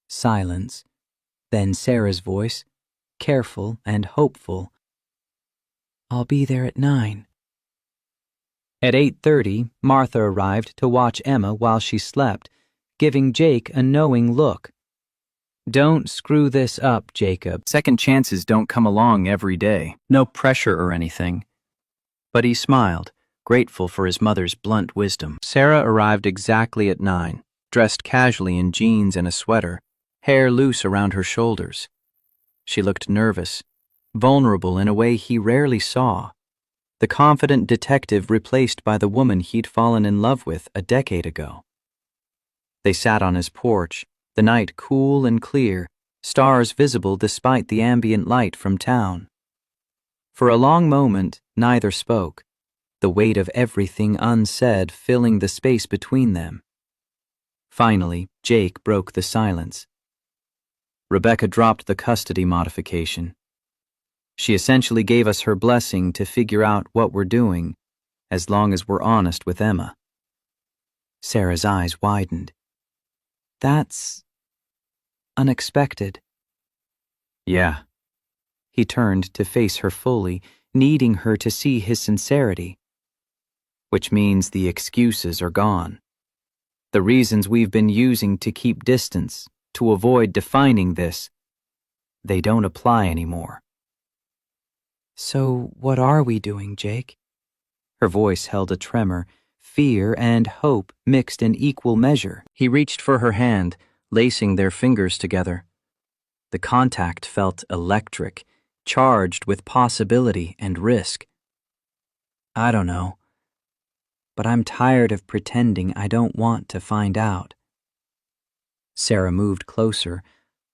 Speaker 3: Silence. Then Sarah's voice, careful and hopeful. "I'll be there at 9. At 8:30, Martha arrived to watch Emma while she slept, giving Jake a knowing look. "Don't screw this up, Jacob. Second chances don't come along every day. No pressure or anything." But he smiled, grateful for his mother's blunt wisdom. Sarah arrived exactly at 9, dressed casually in jeans and a sweater, hair loose around her shoulders. She looked nervous, vulnerable in a way he rarely saw. The confident detective replaced by the woman he'd fallen in love with a decade ago. They sat on his porch, the night cool and clear, stars visible despite the ambient light from town. For a long moment, neither spoke, the weight of everything unsaid filling the space between them. Finally, Jake broke the silence. "Rebecca dropped the custody modification. She essentially gave us her blessing to figure out what we're doing, as long as we're honest with Emma." Sarah's eyes widened. "That's unexpected." "Yeah." He turned to face her fully, needing her to see his sincerity. "Which means the excuses are gone. The reasons we've been using to keep distance, to avoid defining this, they don't apply anymore." "So what are we doing, Jake?" Her voice held a tremor, fear and hope mixed in equal measure. He reached for her hand, lacing their fingers together. The contact felt electric, charged with possibility and risk. "I don't know, but I'm tired of pretending I don't want to find out." Sarah moved closer,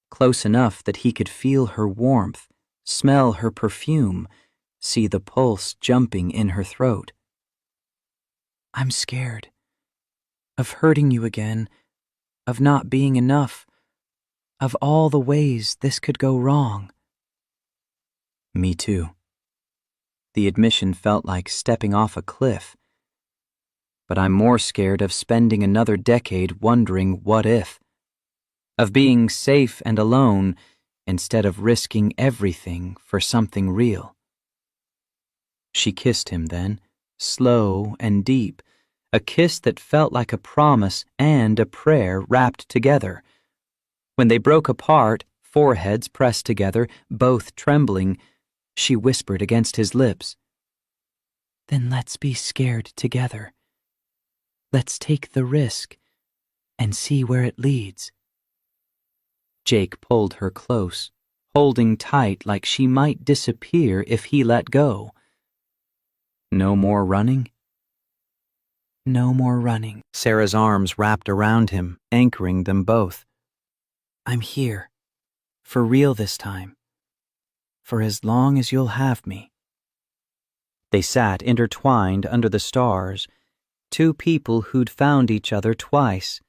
Speaker 3: close enough that he could feel her warmth, smell her perfume, see the pulse jumping in her throat. "I'm scared. Of hurting you again, of not being enough, of all the ways this could go wrong." "Me too." The admission felt like stepping off a cliff. "But I'm more scared of spending another decade wondering what if. Of being safe and alone instead of risking everything for something real." She kissed him then, slow and deep, a kiss that felt like a promise and a prayer wrapped together. When they broke apart, foreheads pressed together, both trembling, she whispered against his lips, "Then let's be scared together. Let's take the risk and see where it leads." Jake pulled her close, holding tight like she might disappear if he let go. "No more running?" "No more running." Sarah's arms wrapped around him, anchoring them both. "I'm here. For real this time. For as long as you'll have me." They sat intertwined under the stars, two people who'd found each other twice,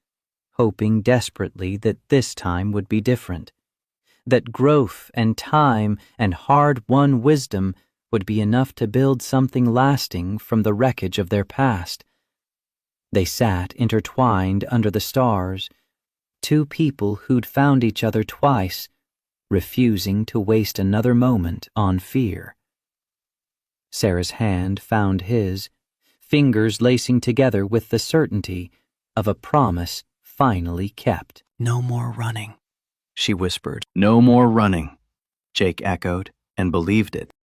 Speaker 3: hoping desperately that this time would be different, that growth and time and hard-won wisdom would be enough to build something lasting from the wreckage of their past. They sat intertwined under the stars, two people who'd found each other twice, refusing to waste another moment on fear. Sarah's hand found his, fingers lacing together with the certainty of a promise finally kept. "No more running," she whispered. "No more running," Jake echoed and believed it.